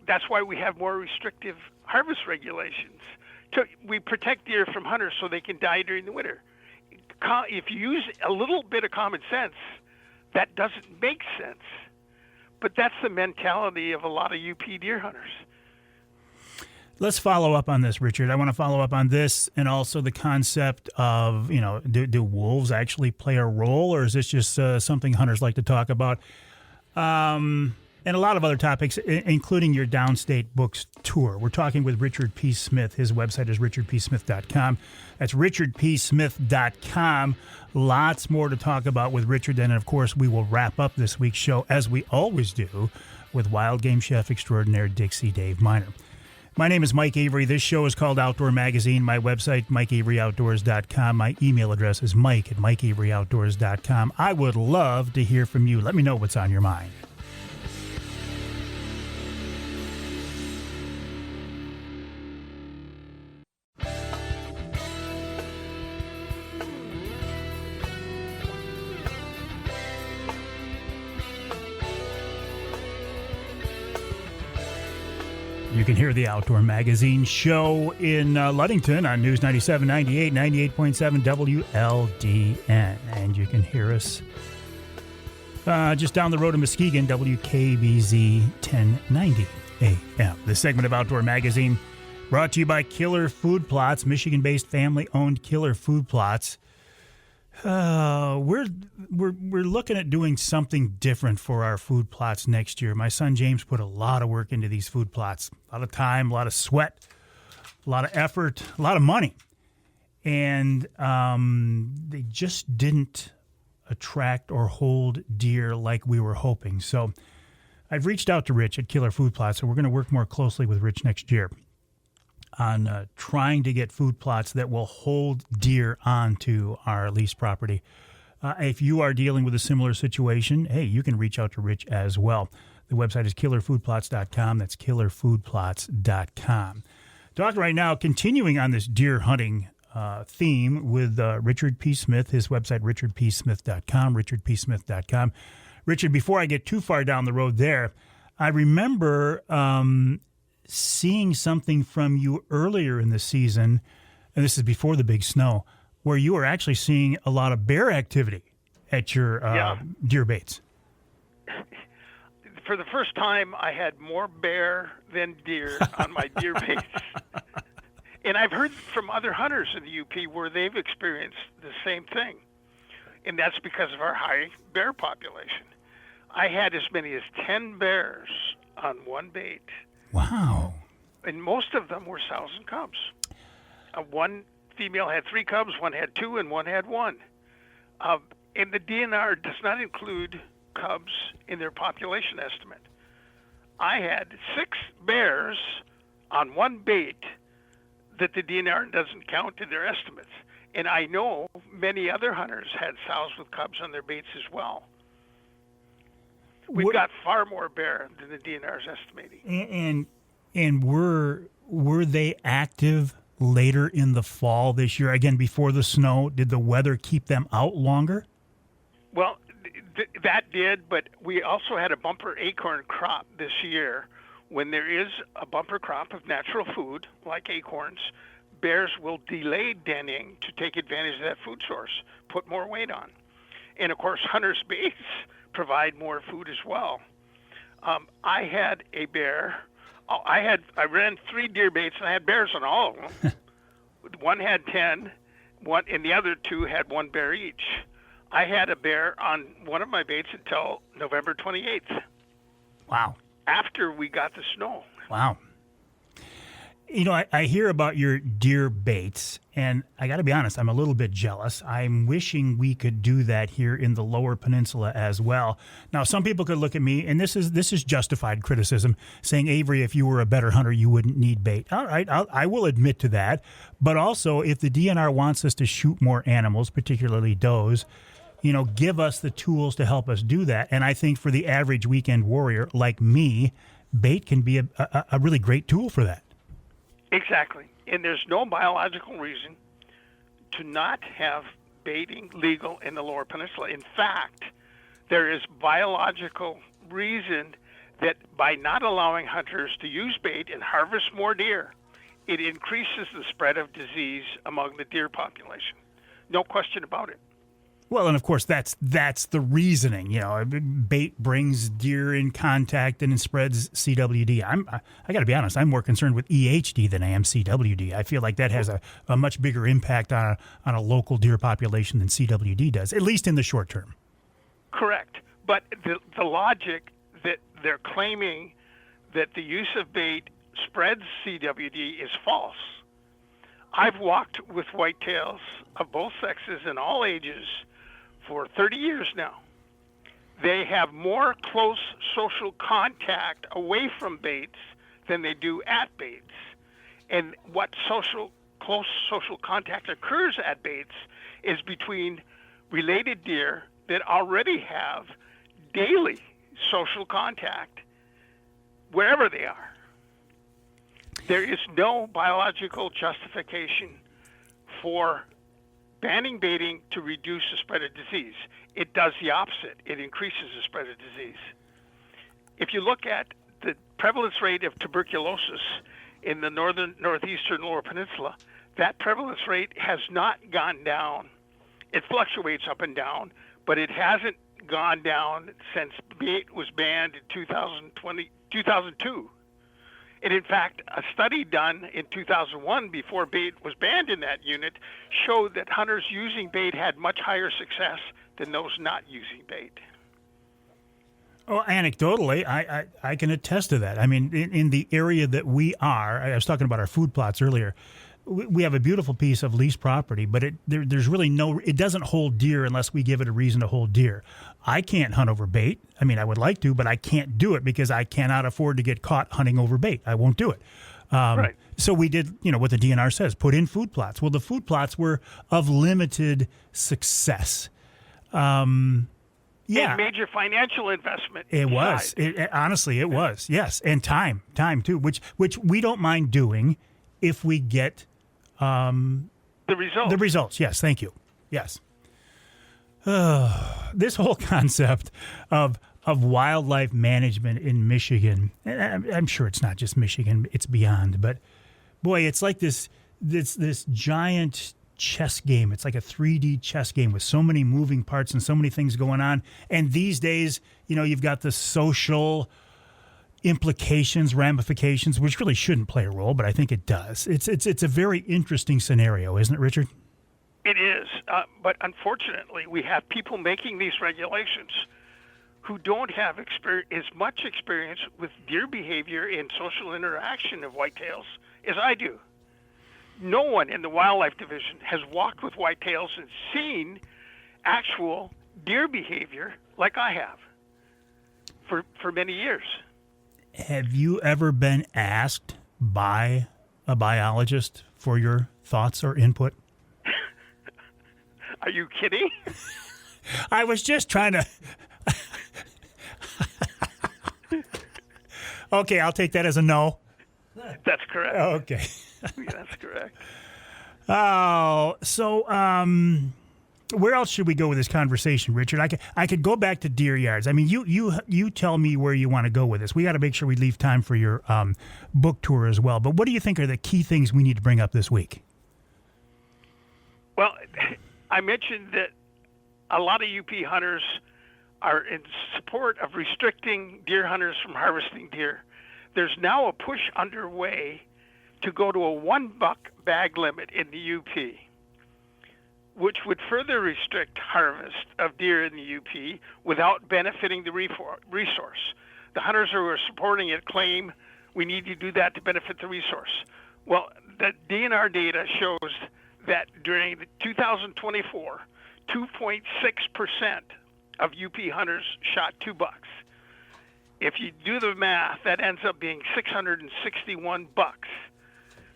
that's why we have more restrictive harvest regulations. We protect deer from hunters so they can die during the winter. If you use a little bit of common sense, that doesn't make sense. But that's the mentality of a lot of UP deer hunters. Let's follow up on this, Richard. I want to follow up on this and also the concept of, do wolves actually play a role, or is this just something hunters like to talk about? And a lot of other topics, including your downstate books tour. We're talking with Richard P. Smith. His website is richardpsmith.com. That's richardpsmith.com. Lots more to talk about with Richard. And, of course, we will wrap up this week's show, as we always do, with wild game chef extraordinaire Dixie Dave Minar. My name is Mike Avery. This show is called Outdoor Magazine. My website, MikeAveryOutdoors.com. My email address is mike@MikeAveryOutdoors.com. I would love to hear from you. Let me know what's on your mind. You can hear the Outdoor Magazine show in Ludington on News 97, 98, 98.7 WLDN. And you can hear us just down the road in Muskegon, WKBZ 1090 AM. This segment of Outdoor Magazine brought to you by Killer Food Plots, Michigan-based family-owned Killer Food Plots. We're looking at doing something different for our food plots next year. My son James put a lot of work into these food plots, a lot of time, a lot of sweat, a lot of effort, a lot of money, and they just didn't attract or hold deer like we were hoping. So I've reached out to Rich at Killer Food Plots, so we're going to work more closely with Rich next year on trying to get food plots that will hold deer onto our lease property. If you are dealing with a similar situation, hey, you can reach out to Rich as well. The website is killerfoodplots.com. That's killerfoodplots.com. Talking right now, continuing on this deer hunting theme with Richard P. Smith, his website, richardpsmith.com, richardpsmith.com. Richard, before I get too far down the road there, I remember seeing something from you earlier in the season, and this is before the big snow, where you were actually seeing a lot of bear activity at your deer baits. For the first time, I had more bear than deer on my deer baits. And I've heard from other hunters in the UP where they've experienced the same thing. And that's because of our high bear population. I had as many as 10 bears on one bait. Wow. And most of them were sows and cubs. One female had 3 cubs, one had 2, and one had 1. And the DNR does not include cubs in their population estimate. I had 6 bears on one bait that the DNR doesn't count in their estimates. And I know many other hunters had sows with cubs on their baits as well. We've got far more bear than the DNR is estimating. And were they active later in the fall this year? Again, before the snow, did the weather keep them out longer? Well, that did, but we also had a bumper acorn crop this year. When there is a bumper crop of natural food, like acorns, bears will delay denning to take advantage of that food source, put more weight on. And, of course, hunters' baits provide more food as well. I had a bear. I ran 3 deer baits, and I had bears on all of them. One had 10, and the other 2 had 1 bear each. I had a bear on one of my baits until November 28th. Wow. After we got the snow. Wow. You know, I hear about your deer baits, and I got to be honest, I'm a little bit jealous. I'm wishing we could do that here in the Lower Peninsula as well. Now, some people could look at me, and this is justified criticism, saying, Avery, if you were a better hunter, you wouldn't need bait. All right, I will admit to that. But also, if the DNR wants us to shoot more animals, particularly does, you know, give us the tools to help us do that. And I think for the average weekend warrior like me, bait can be a really great tool for that. Exactly. And there's no biological reason to not have baiting legal in the Lower Peninsula. In fact, there is biological reason that by not allowing hunters to use bait and harvest more deer, it increases the spread of disease among the deer population. No question about it. Well, and of course, that's the reasoning. You know, bait brings deer in contact and it spreads CWD. I got to be honest, I'm more concerned with EHD than I am CWD. I feel like that has a much bigger impact on a local deer population than CWD does, at least in the short term. Correct. But the logic that they're claiming that the use of bait spreads CWD is false. I've walked with whitetails of both sexes and all ages for 30 years now. They have more close social contact away from baits than they do at baits. And what close social contact occurs at baits is between related deer that already have daily social contact wherever they are. There is no biological justification for banning baiting to reduce the spread of disease. It does the opposite. It increases the spread of disease. If you look at the prevalence rate of tuberculosis in the northeastern Lower Peninsula, that prevalence rate has not gone down. It fluctuates up and down, but it hasn't gone down since bait was banned in 2002. And in fact, a study done in 2001 before bait was banned in that unit showed that hunters using bait had much higher success than those not using bait. Well, anecdotally, I can attest to that. I mean, in the area that we are, I was talking about our food plots earlier, we have a beautiful piece of leased property, but there's really it doesn't hold deer unless we give it a reason to hold deer. I can't hunt over bait. I mean, I would like to, but I can't do it because I cannot afford to get caught hunting over bait. I won't do it. Right. So we did, what the DNR says, put in food plots. Well, the food plots were of limited success. Yeah. And major financial investment. It was. Honestly, it was. Yes, and time too, which we don't mind doing if we get the results. The results. Yes, thank you. Yes. This whole concept of wildlife management in Michigan, and I'm sure it's not just Michigan, it's beyond, but boy, it's like this giant chess game. It's like a 3D chess game with so many moving parts and so many things going on. And these days, you've got the social implications, ramifications, which really shouldn't play a role, but I think it does. It's a very interesting scenario, isn't it, Richard? It is, but unfortunately, we have people making these regulations who don't have as much experience with deer behavior and social interaction of whitetails as I do. No one in the wildlife division has walked with whitetails and seen actual deer behavior like I have for many years. Have you ever been asked by a biologist for your thoughts or input? Are you kidding? I was just trying to... Okay, I'll take that as a no. That's correct. Okay. That's correct. Oh, so where else should we go with this conversation, Richard? I could go back to deer yards. I mean, you tell me where you want to go with this. We got to make sure we leave time for your book tour as well. But what do you think are the key things we need to bring up this week? Well, I mentioned that a lot of UP hunters are in support of restricting deer hunters from harvesting deer. There's now a push underway to go to a 1 buck bag limit in the UP, which would further restrict harvest of deer in the UP without benefiting the resource. The hunters who are supporting it claim we need to do that to benefit the resource. Well, the DNR data shows that during 2024, 2.6% of UP hunters shot 2 bucks. If you do the math, that ends up being 661 bucks.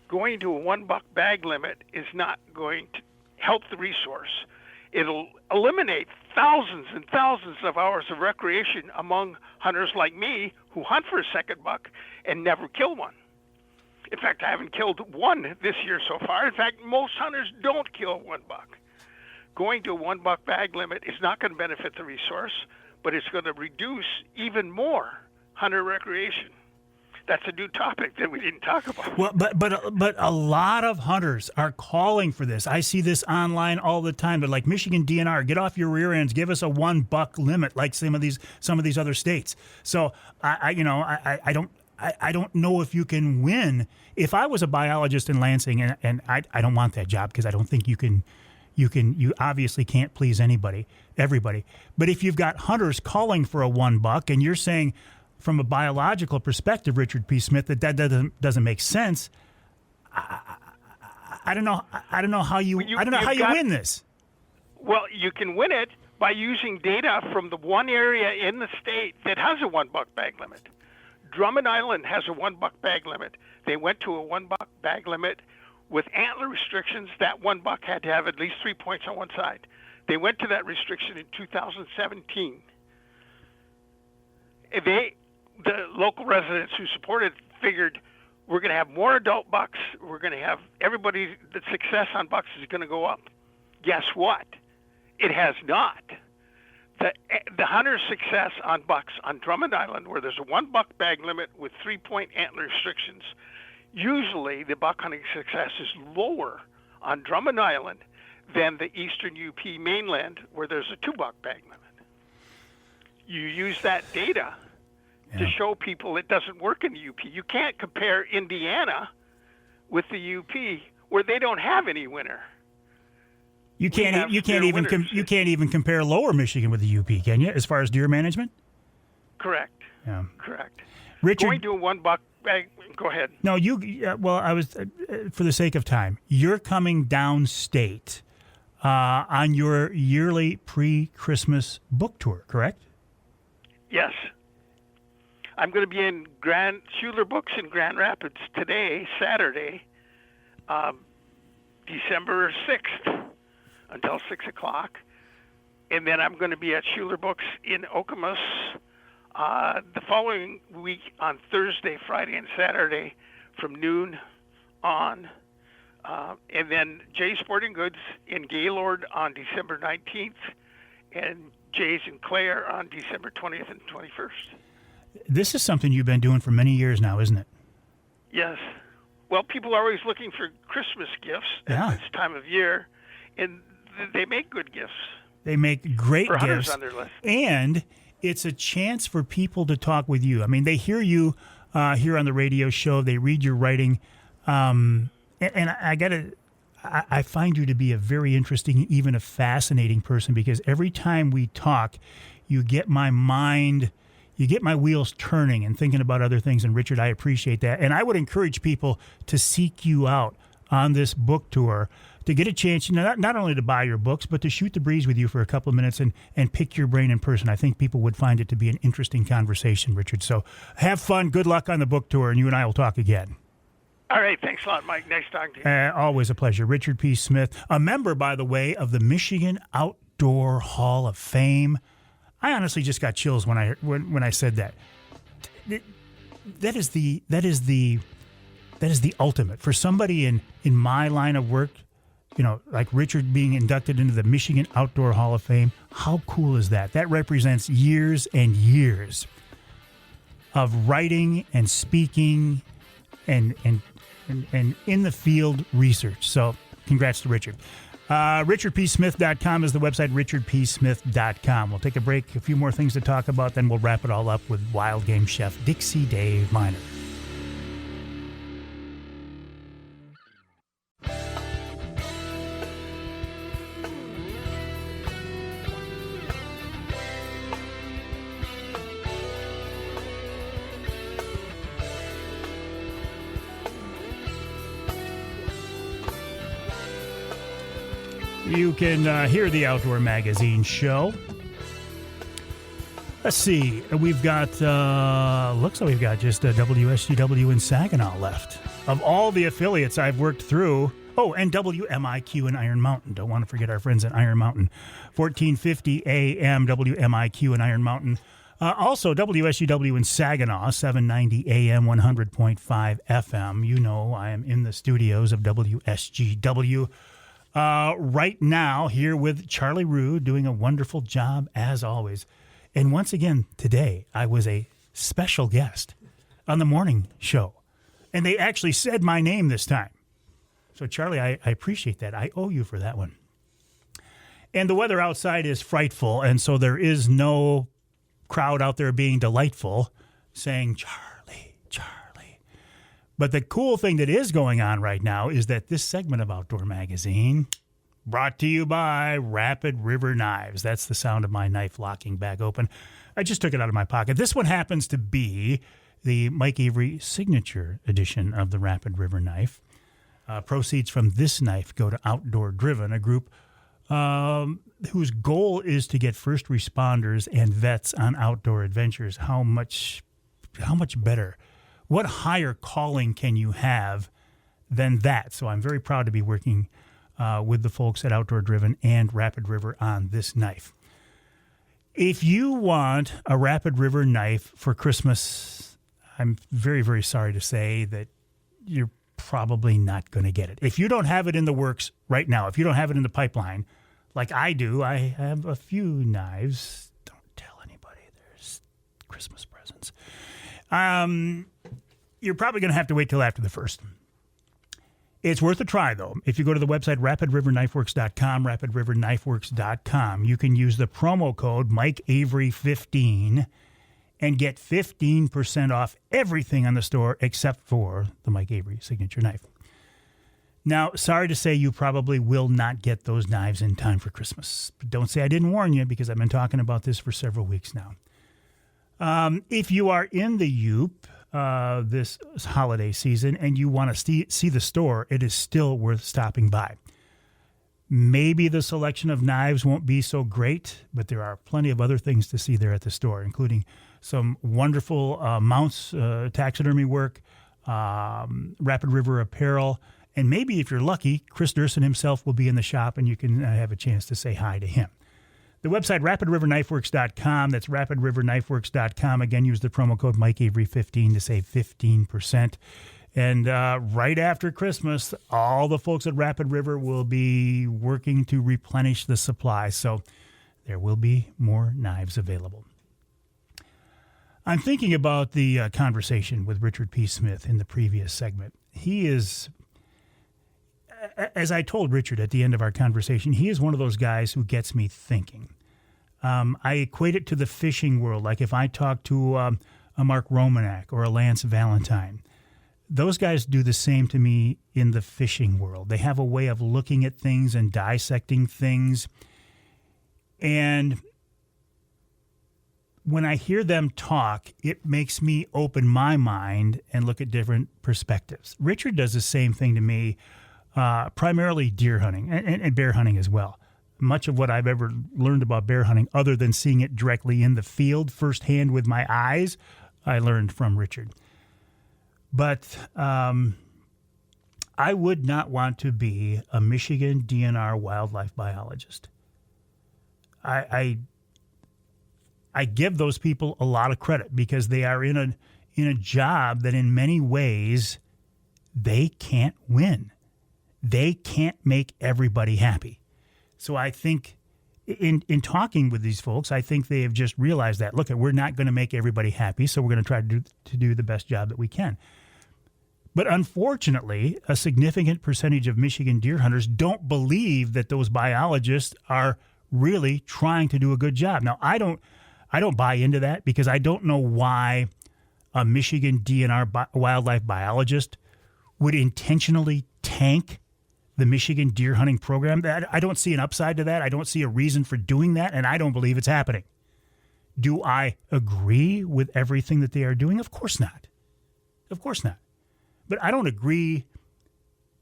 Going to a 1 buck bag limit is not going to help the resource. It'll eliminate thousands and thousands of hours of recreation among hunters like me who hunt for a second buck and never kill one. In fact, I haven't killed one this year so far. In fact, most hunters don't kill 1 buck. Going to a 1 buck bag limit is not going to benefit the resource, but it's going to reduce even more hunter recreation. That's a new topic that we didn't talk about. Well, but a lot of hunters are calling for this. I see this online all the time. They're like, Michigan DNR, get off your rear ends, give us a 1 buck limit, like some of these other states. So I don't know if you can win. If I was a biologist in Lansing, and I don't want that job because I don't think you obviously can't please everybody. But if you've got hunters calling for a 1 buck and you're saying from a biological perspective, Richard P. Smith, that doesn't make sense, I don't know how you win this. Well, you can win it by using data from the one area in the state that has a 1 buck bag limit. Drummond Island has a 1 buck bag limit. They went to a 1 buck bag limit with antler restrictions. That 1 buck had to have at least 3 points on one side. They went to that restriction in 2017. The local residents who supported figured we're going to have more adult bucks. We're going to have the success on bucks is going to go up. Guess what? It has not. the hunter's success on bucks on Drummond Island, where there's a 1 buck bag limit with 3-point antler restrictions, usually the buck hunting success is lower on Drummond Island than the eastern UP mainland, where there's a 2 buck bag limit. You use that data to show people it doesn't work in the UP. You can't compare Indiana with the UP, where they don't have any winter. You can't even compare Lower Michigan with the UP, can you? As far as deer management. Correct. Yeah. Correct. Richard, going to a 1 buck bag. Go ahead. No, well, I was for the sake of time. You're coming downstate on your yearly pre-Christmas book tour, correct? Yes. I'm going to be in Schuler Books in Grand Rapids today, Saturday, December 6th, until 6 o'clock. And then I'm going to be at Schuler Books in Okemos the following week on Thursday, Friday, and Saturday from noon on. And then Jay's Sporting Goods in Gaylord on December 19th, and Jay's in Clare on December 20th and 21st. This is something you've been doing for many years now, isn't it? Yes. Well, people are always looking for Christmas gifts at this time of year, and they make good gifts. They make great for hunters gifts. On their list. And it's a chance for people to talk with you. I mean, they hear you here on the radio show. They read your writing. And I find you to be a very interesting, even a fascinating person, because every time we talk, you get my mind, you get my wheels turning and thinking about other things. And Richard, I appreciate that. And I would encourage people to seek you out on this book tour to get a chance, not only to buy your books, but to shoot the breeze with you for a couple of minutes and pick your brain in person. I think people would find it to be an interesting conversation, Richard. So have fun. Good luck on the book tour, and you and I will talk again. All right. Thanks a lot, Mike. Nice talking to you. Always a pleasure. Richard P. Smith, a member, by the way, of the Michigan Outdoor Hall of Fame. I honestly just got chills when I said that. That is the ultimate for somebody in my line of work. Like Richard being inducted into the Michigan Outdoor Hall of Fame. How cool is that? That represents years and years of writing and speaking and in the field research. So congrats to Richard. RichardPSmith.com is the website, RichardPSmith.com. We'll take a break, a few more things to talk about, then we'll wrap it all up with wild game chef Dixie Dave Minar. You can hear the Outdoor Magazine show. Let's see. We've got, looks like we've got just WSGW in Saginaw left. Of all the affiliates I've worked through, and WMIQ in Iron Mountain. Don't want to forget our friends at Iron Mountain. 1450 AM, WMIQ in Iron Mountain. Also, WSGW in Saginaw, 790 AM, 100.5 FM. I am in the studios of WSGW. Right now, here with Charlie Rue, doing a wonderful job as always. And once again, today, I was a special guest on the morning show. And they actually said my name this time. So, Charlie, I appreciate that. I owe you for that one. And the weather outside is frightful, and so there is no crowd out there being delightful saying, Charlie, Charlie. But the cool thing that is going on right now is that this segment of Outdoor Magazine, brought to you by Rapid River Knives. That's the sound of my knife locking back open. I just took it out of my pocket. This one happens to be the Mike Avery signature edition of the Rapid River Knife. Proceeds from this knife go to Outdoor Driven, a group whose goal is to get first responders and vets on outdoor adventures. How much better? What higher calling can you have than that? So I'm very proud to be working with the folks at Outdoor Driven and Rapid River on this knife. If you want a Rapid River knife for Christmas, I'm very, very sorry to say that you're probably not going to get it. If you don't have it in the works right now, if you don't have it in the pipeline, like I do, I have a few knives. Don't tell anybody. There's Christmas presents. You're probably going to have to wait till after the 1st. It's worth a try, though. If you go to the website, rapidriverknifeworks.com, rapidriverknifeworks.com, you can use the promo code MikeAvery15 and get 15% off everything on the store except for the Mike Avery signature knife. Now, sorry to say you probably will not get those knives in time for Christmas. But don't say I didn't warn you, because I've been talking about this for several weeks now. If you are in the Yoop this holiday season and you want to see the store, it is still worth stopping by. Maybe the selection of knives won't be so great, but there are plenty of other things to see there at the store, including some wonderful mounts, taxidermy work, Rapid River apparel, and maybe if you're lucky, Chris Durson himself will be in the shop and you can have a chance to say hi to him. The website, rapidriverknifeworks.com. That's rapidriverknifeworks.com. Again, use the promo code MikeAvery15 to save 15%. And right after Christmas, all the folks at Rapid River will be working to replenish the supply. So there will be more knives available. I'm thinking about the conversation with Richard P. Smith in the previous segment. He is, as I told Richard at the end of our conversation, he is one of those guys who gets me thinking. I equate it to the fishing world. Like if I talk to a Mark Romanek or a Lance Valentine, those guys do the same to me in the fishing world. They have a way of looking at things and dissecting things. And when I hear them talk, it makes me open my mind and look at different perspectives. Richard does the same thing to me, primarily deer hunting and bear hunting as well. Much of what I've ever learned about bear hunting, other than seeing it directly in the field firsthand with my eyes, I learned from Richard. But I would not want to be a Michigan DNR wildlife biologist. I give those people a lot of credit because they are in a job that in many ways they can't win. They can't make everybody happy. So I think in talking with these folks, I think they have just realized that, look, we're not going to make everybody happy, so we're going to try to do the best job that we can. But unfortunately, a significant percentage of Michigan deer hunters don't believe that those biologists are really trying to do a good job. Now, I don't buy into that because I don't know why a Michigan DNR wildlife biologist would intentionally tank the Michigan deer hunting program. I don't see an upside to that. I don't see a reason for doing that, and I don't believe it's happening. Do I agree with everything that they are doing? Of course not. Of course not. But I don't agree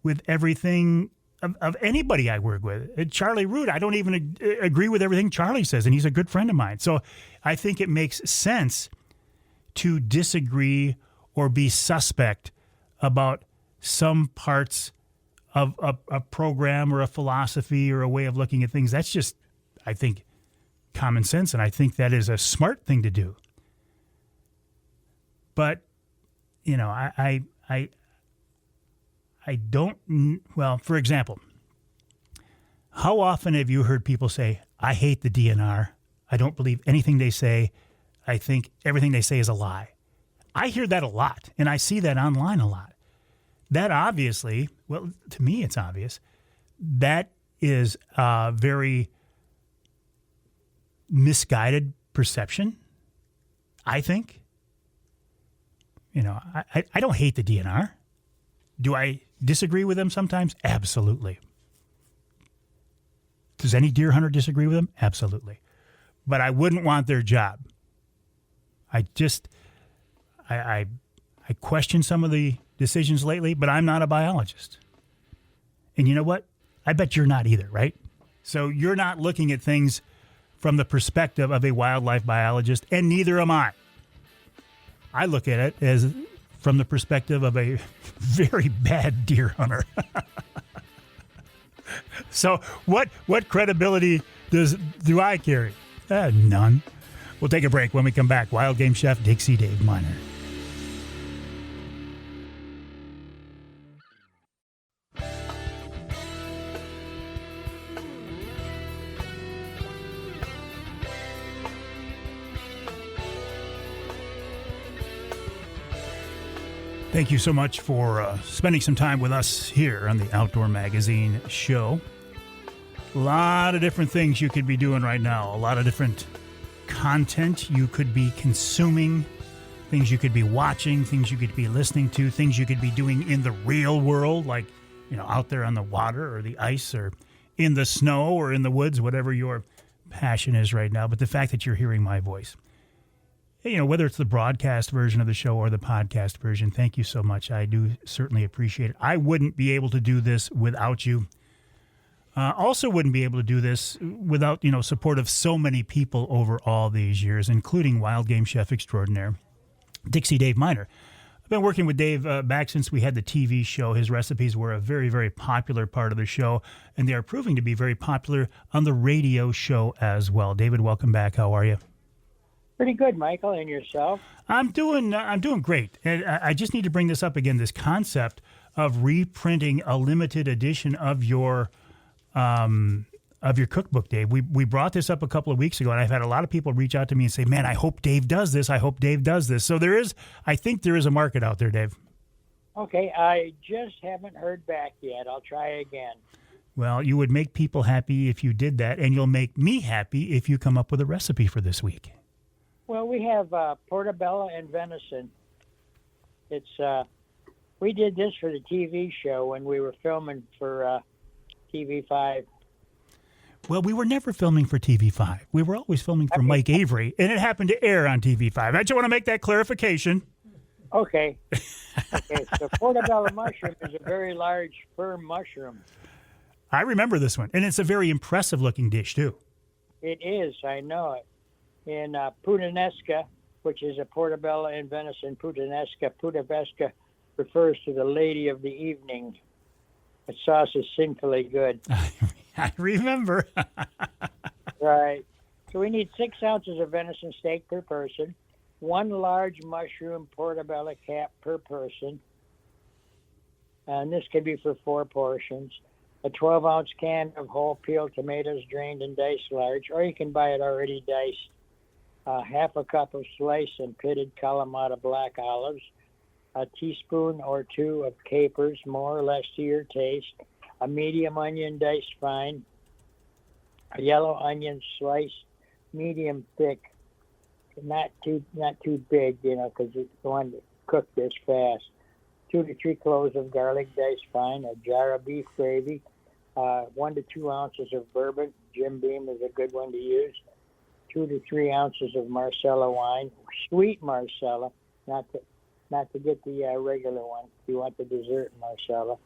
with everything of anybody I work with. Charlie Root, I don't even agree with everything Charlie says, and he's a good friend of mine. So I think it makes sense to disagree or be suspect about some parts of a program or a philosophy or a way of looking at things. That's just, I think, common sense, and I think that is a smart thing to do. But, you know, I don't, well, for example, how often have you heard people say, I hate the DNR, I don't believe anything they say, I think everything they say is a lie? I hear that a lot, and I see that online a lot. That obviously, well, to me it's obvious, that is a very misguided perception, I think. You know, I don't hate the DNR. Do I disagree with them sometimes? Absolutely. Does any deer hunter disagree with them? Absolutely. But I wouldn't want their job. I question some of the decisions lately, but I'm not a biologist. And you know what? I bet you're not either, right? So you're not looking at things from the perspective of a wildlife biologist, and neither am I. I look at it as from the perspective of a very bad deer hunter. So what credibility do I carry? None. We'll take a break. When we come back, Wild Game Chef Dixie Dave Minar. Thank you so much for spending some time with us here on the Outdoor Magazine show. A lot of different things you could be doing right now. A lot of different content you could be consuming, things you could be watching, things you could be listening to, things you could be doing in the real world, like, out there on the water or the ice or in the snow or in the woods, whatever your passion is right now. But the fact that you're hearing my voice, whether it's the broadcast version of the show or the podcast version, thank you so much. I do certainly appreciate it. I wouldn't be able to do this without you. Also wouldn't be able to do this without, support of so many people over all these years, including wild game chef extraordinaire, Dixie Dave Minar. I've been working with Dave back since we had the TV show. His recipes were a very, very popular part of the show, and they are proving to be very popular on the radio show as well. David, welcome back. How are you? Pretty good, Michael, and yourself? I'm doing great. And I just need to bring this up again, this concept of reprinting a limited edition of your cookbook, Dave. We brought this up a couple of weeks ago, and I've had a lot of people reach out to me and say, man, I hope Dave does this. I hope Dave does this. So I think there is a market out there, Dave. Okay, I just haven't heard back yet. I'll try again. Well, you would make people happy if you did that, and you'll make me happy if you come up with a recipe for this week. Well, we have portobello and venison. It's we did this for the TV show when we were filming for TV5. Well, we were never filming for TV5. We were always filming for Mike Avery, and it happened to air on TV5. I just want to make that clarification. Okay. So portobello mushroom is a very large, firm mushroom. I remember this one, and it's a very impressive-looking dish, too. It is. I know it. In puttanesca, which is a portobello and venison puttanesca refers to the lady of the evening. The sauce is sinfully good. I remember. Right. So we need 6 ounces of venison steak per person, 1 large mushroom portobello cap per person, and this can be for 4 portions, a 12-ounce can of whole peeled tomatoes drained and diced large, or you can buy it already diced, half a cup of sliced and pitted Kalamata black olives, a teaspoon or 2 of capers, more or less to your taste, a medium onion diced fine, a yellow onion sliced medium thick, not too big, because you want to cook this fast. 2 to 3 cloves of garlic diced fine, a jar of beef gravy, 1 to 2 ounces of bourbon. Jim Beam is a good one to use. 2 to 3 ounces of Marsala wine, sweet Marsala, not to get the regular one. You want the dessert Marsala.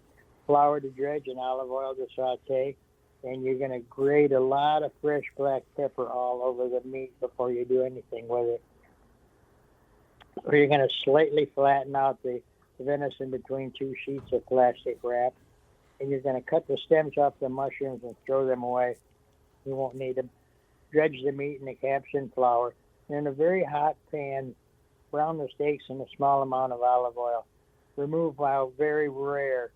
Flour to dredge and olive oil to saute, and you're going to grate a lot of fresh black pepper all over the meat before you do anything with it. Or you're going to slightly flatten out the venison between 2 sheets of plastic wrap, and you're going to cut the stems off the mushrooms and throw them away. You won't need them. Dredge the meat in the capsaicin flour. And in a very hot pan, brown the steaks in a small amount of olive oil. Remove while very rare.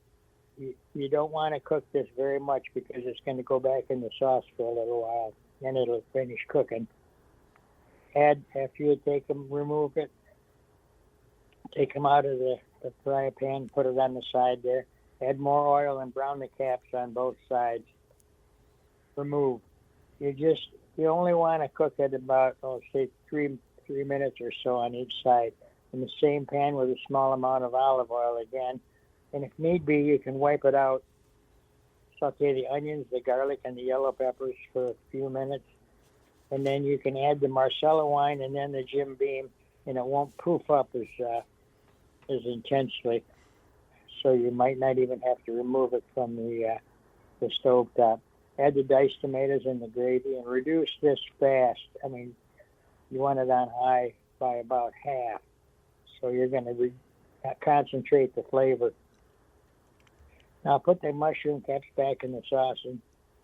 You don't want to cook this very much because it's going to go back in the sauce for a little while, and it'll finish cooking. Add, after you take them, remove it, take them out of the fry pan, put it on the side there. Add more oil and brown the caps on both sides. Remove. You only want to cook it about, say, 3 minutes or so on each side. In the same pan with a small amount of olive oil again. And if need be, you can wipe it out. Saute the onions, the garlic, and the yellow peppers for a few minutes. And then you can add the Marsala wine and then the Jim Beam, and it won't proof up as intensely. So you might not even have to remove it from the stove top. Add the diced tomatoes and the gravy and reduce this fast. I mean, you want it on high by about half. So you're going to concentrate the flavor. Now put the mushroom caps back in the sauce and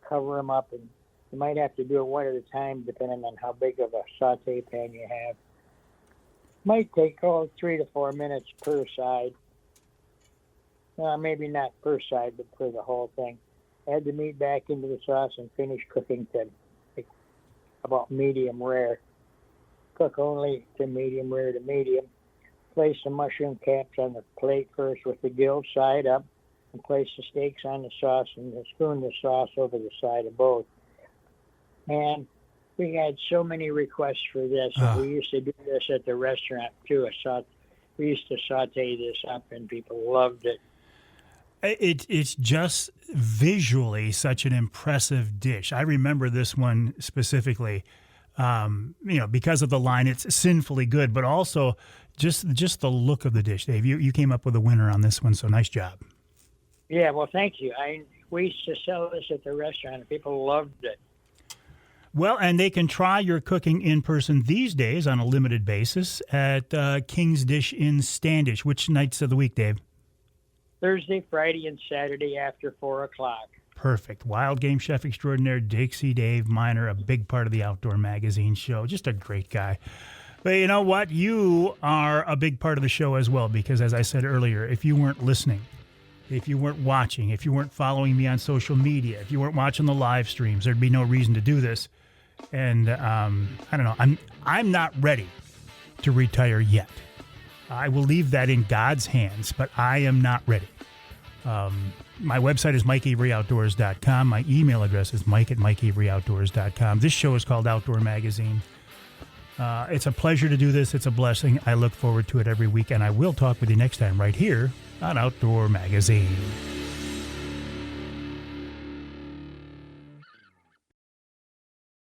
cover them up. And you might have to do it one at a time depending on how big of a saute pan you have. Might take 3 to 4 minutes per side. Maybe not per side, but for the whole thing. Add the meat back into the sauce and finish cooking to about medium rare. Cook only to medium rare to medium. place the mushroom caps on the plate first with the gill side up, and place the steaks on the sauce and spoon the sauce over the side of both. And we had so many requests for this. And we used to do this at the restaurant too. We used to saute this up, and people loved it. It's just visually such an impressive dish. I remember this one specifically, because of the line. It's sinfully good, but also just the look of the dish. Dave, you came up with a winner on this one, so nice job. Yeah, well, thank you. We used to sell this at the restaurant, and people loved it. Well, and they can try your cooking in person these days on a limited basis at King's Dish in Standish. Which nights of the week, Dave? Thursday, Friday, and Saturday after 4 o'clock. Perfect. Wild game chef extraordinaire Dixie Dave Minar, a big part of the Outdoor Magazine show. Just a great guy. But you know what? You are a big part of the show as well, because as I said earlier, if you weren't listening, if you weren't watching, if you weren't following me on social media, if you weren't watching the live streams, there'd be no reason to do this. And I don't know. I'm not ready to retire yet. I will leave that in God's hands, but I am not ready. My website is MikeAveryOutdoors.com. My email address is Mike@MikeAveryOutdoors.com. This show is called Outdoor Magazine. It's a pleasure to do this. It's a blessing. I look forward to it every week, and I will talk with you next time right here on Outdoor Magazine.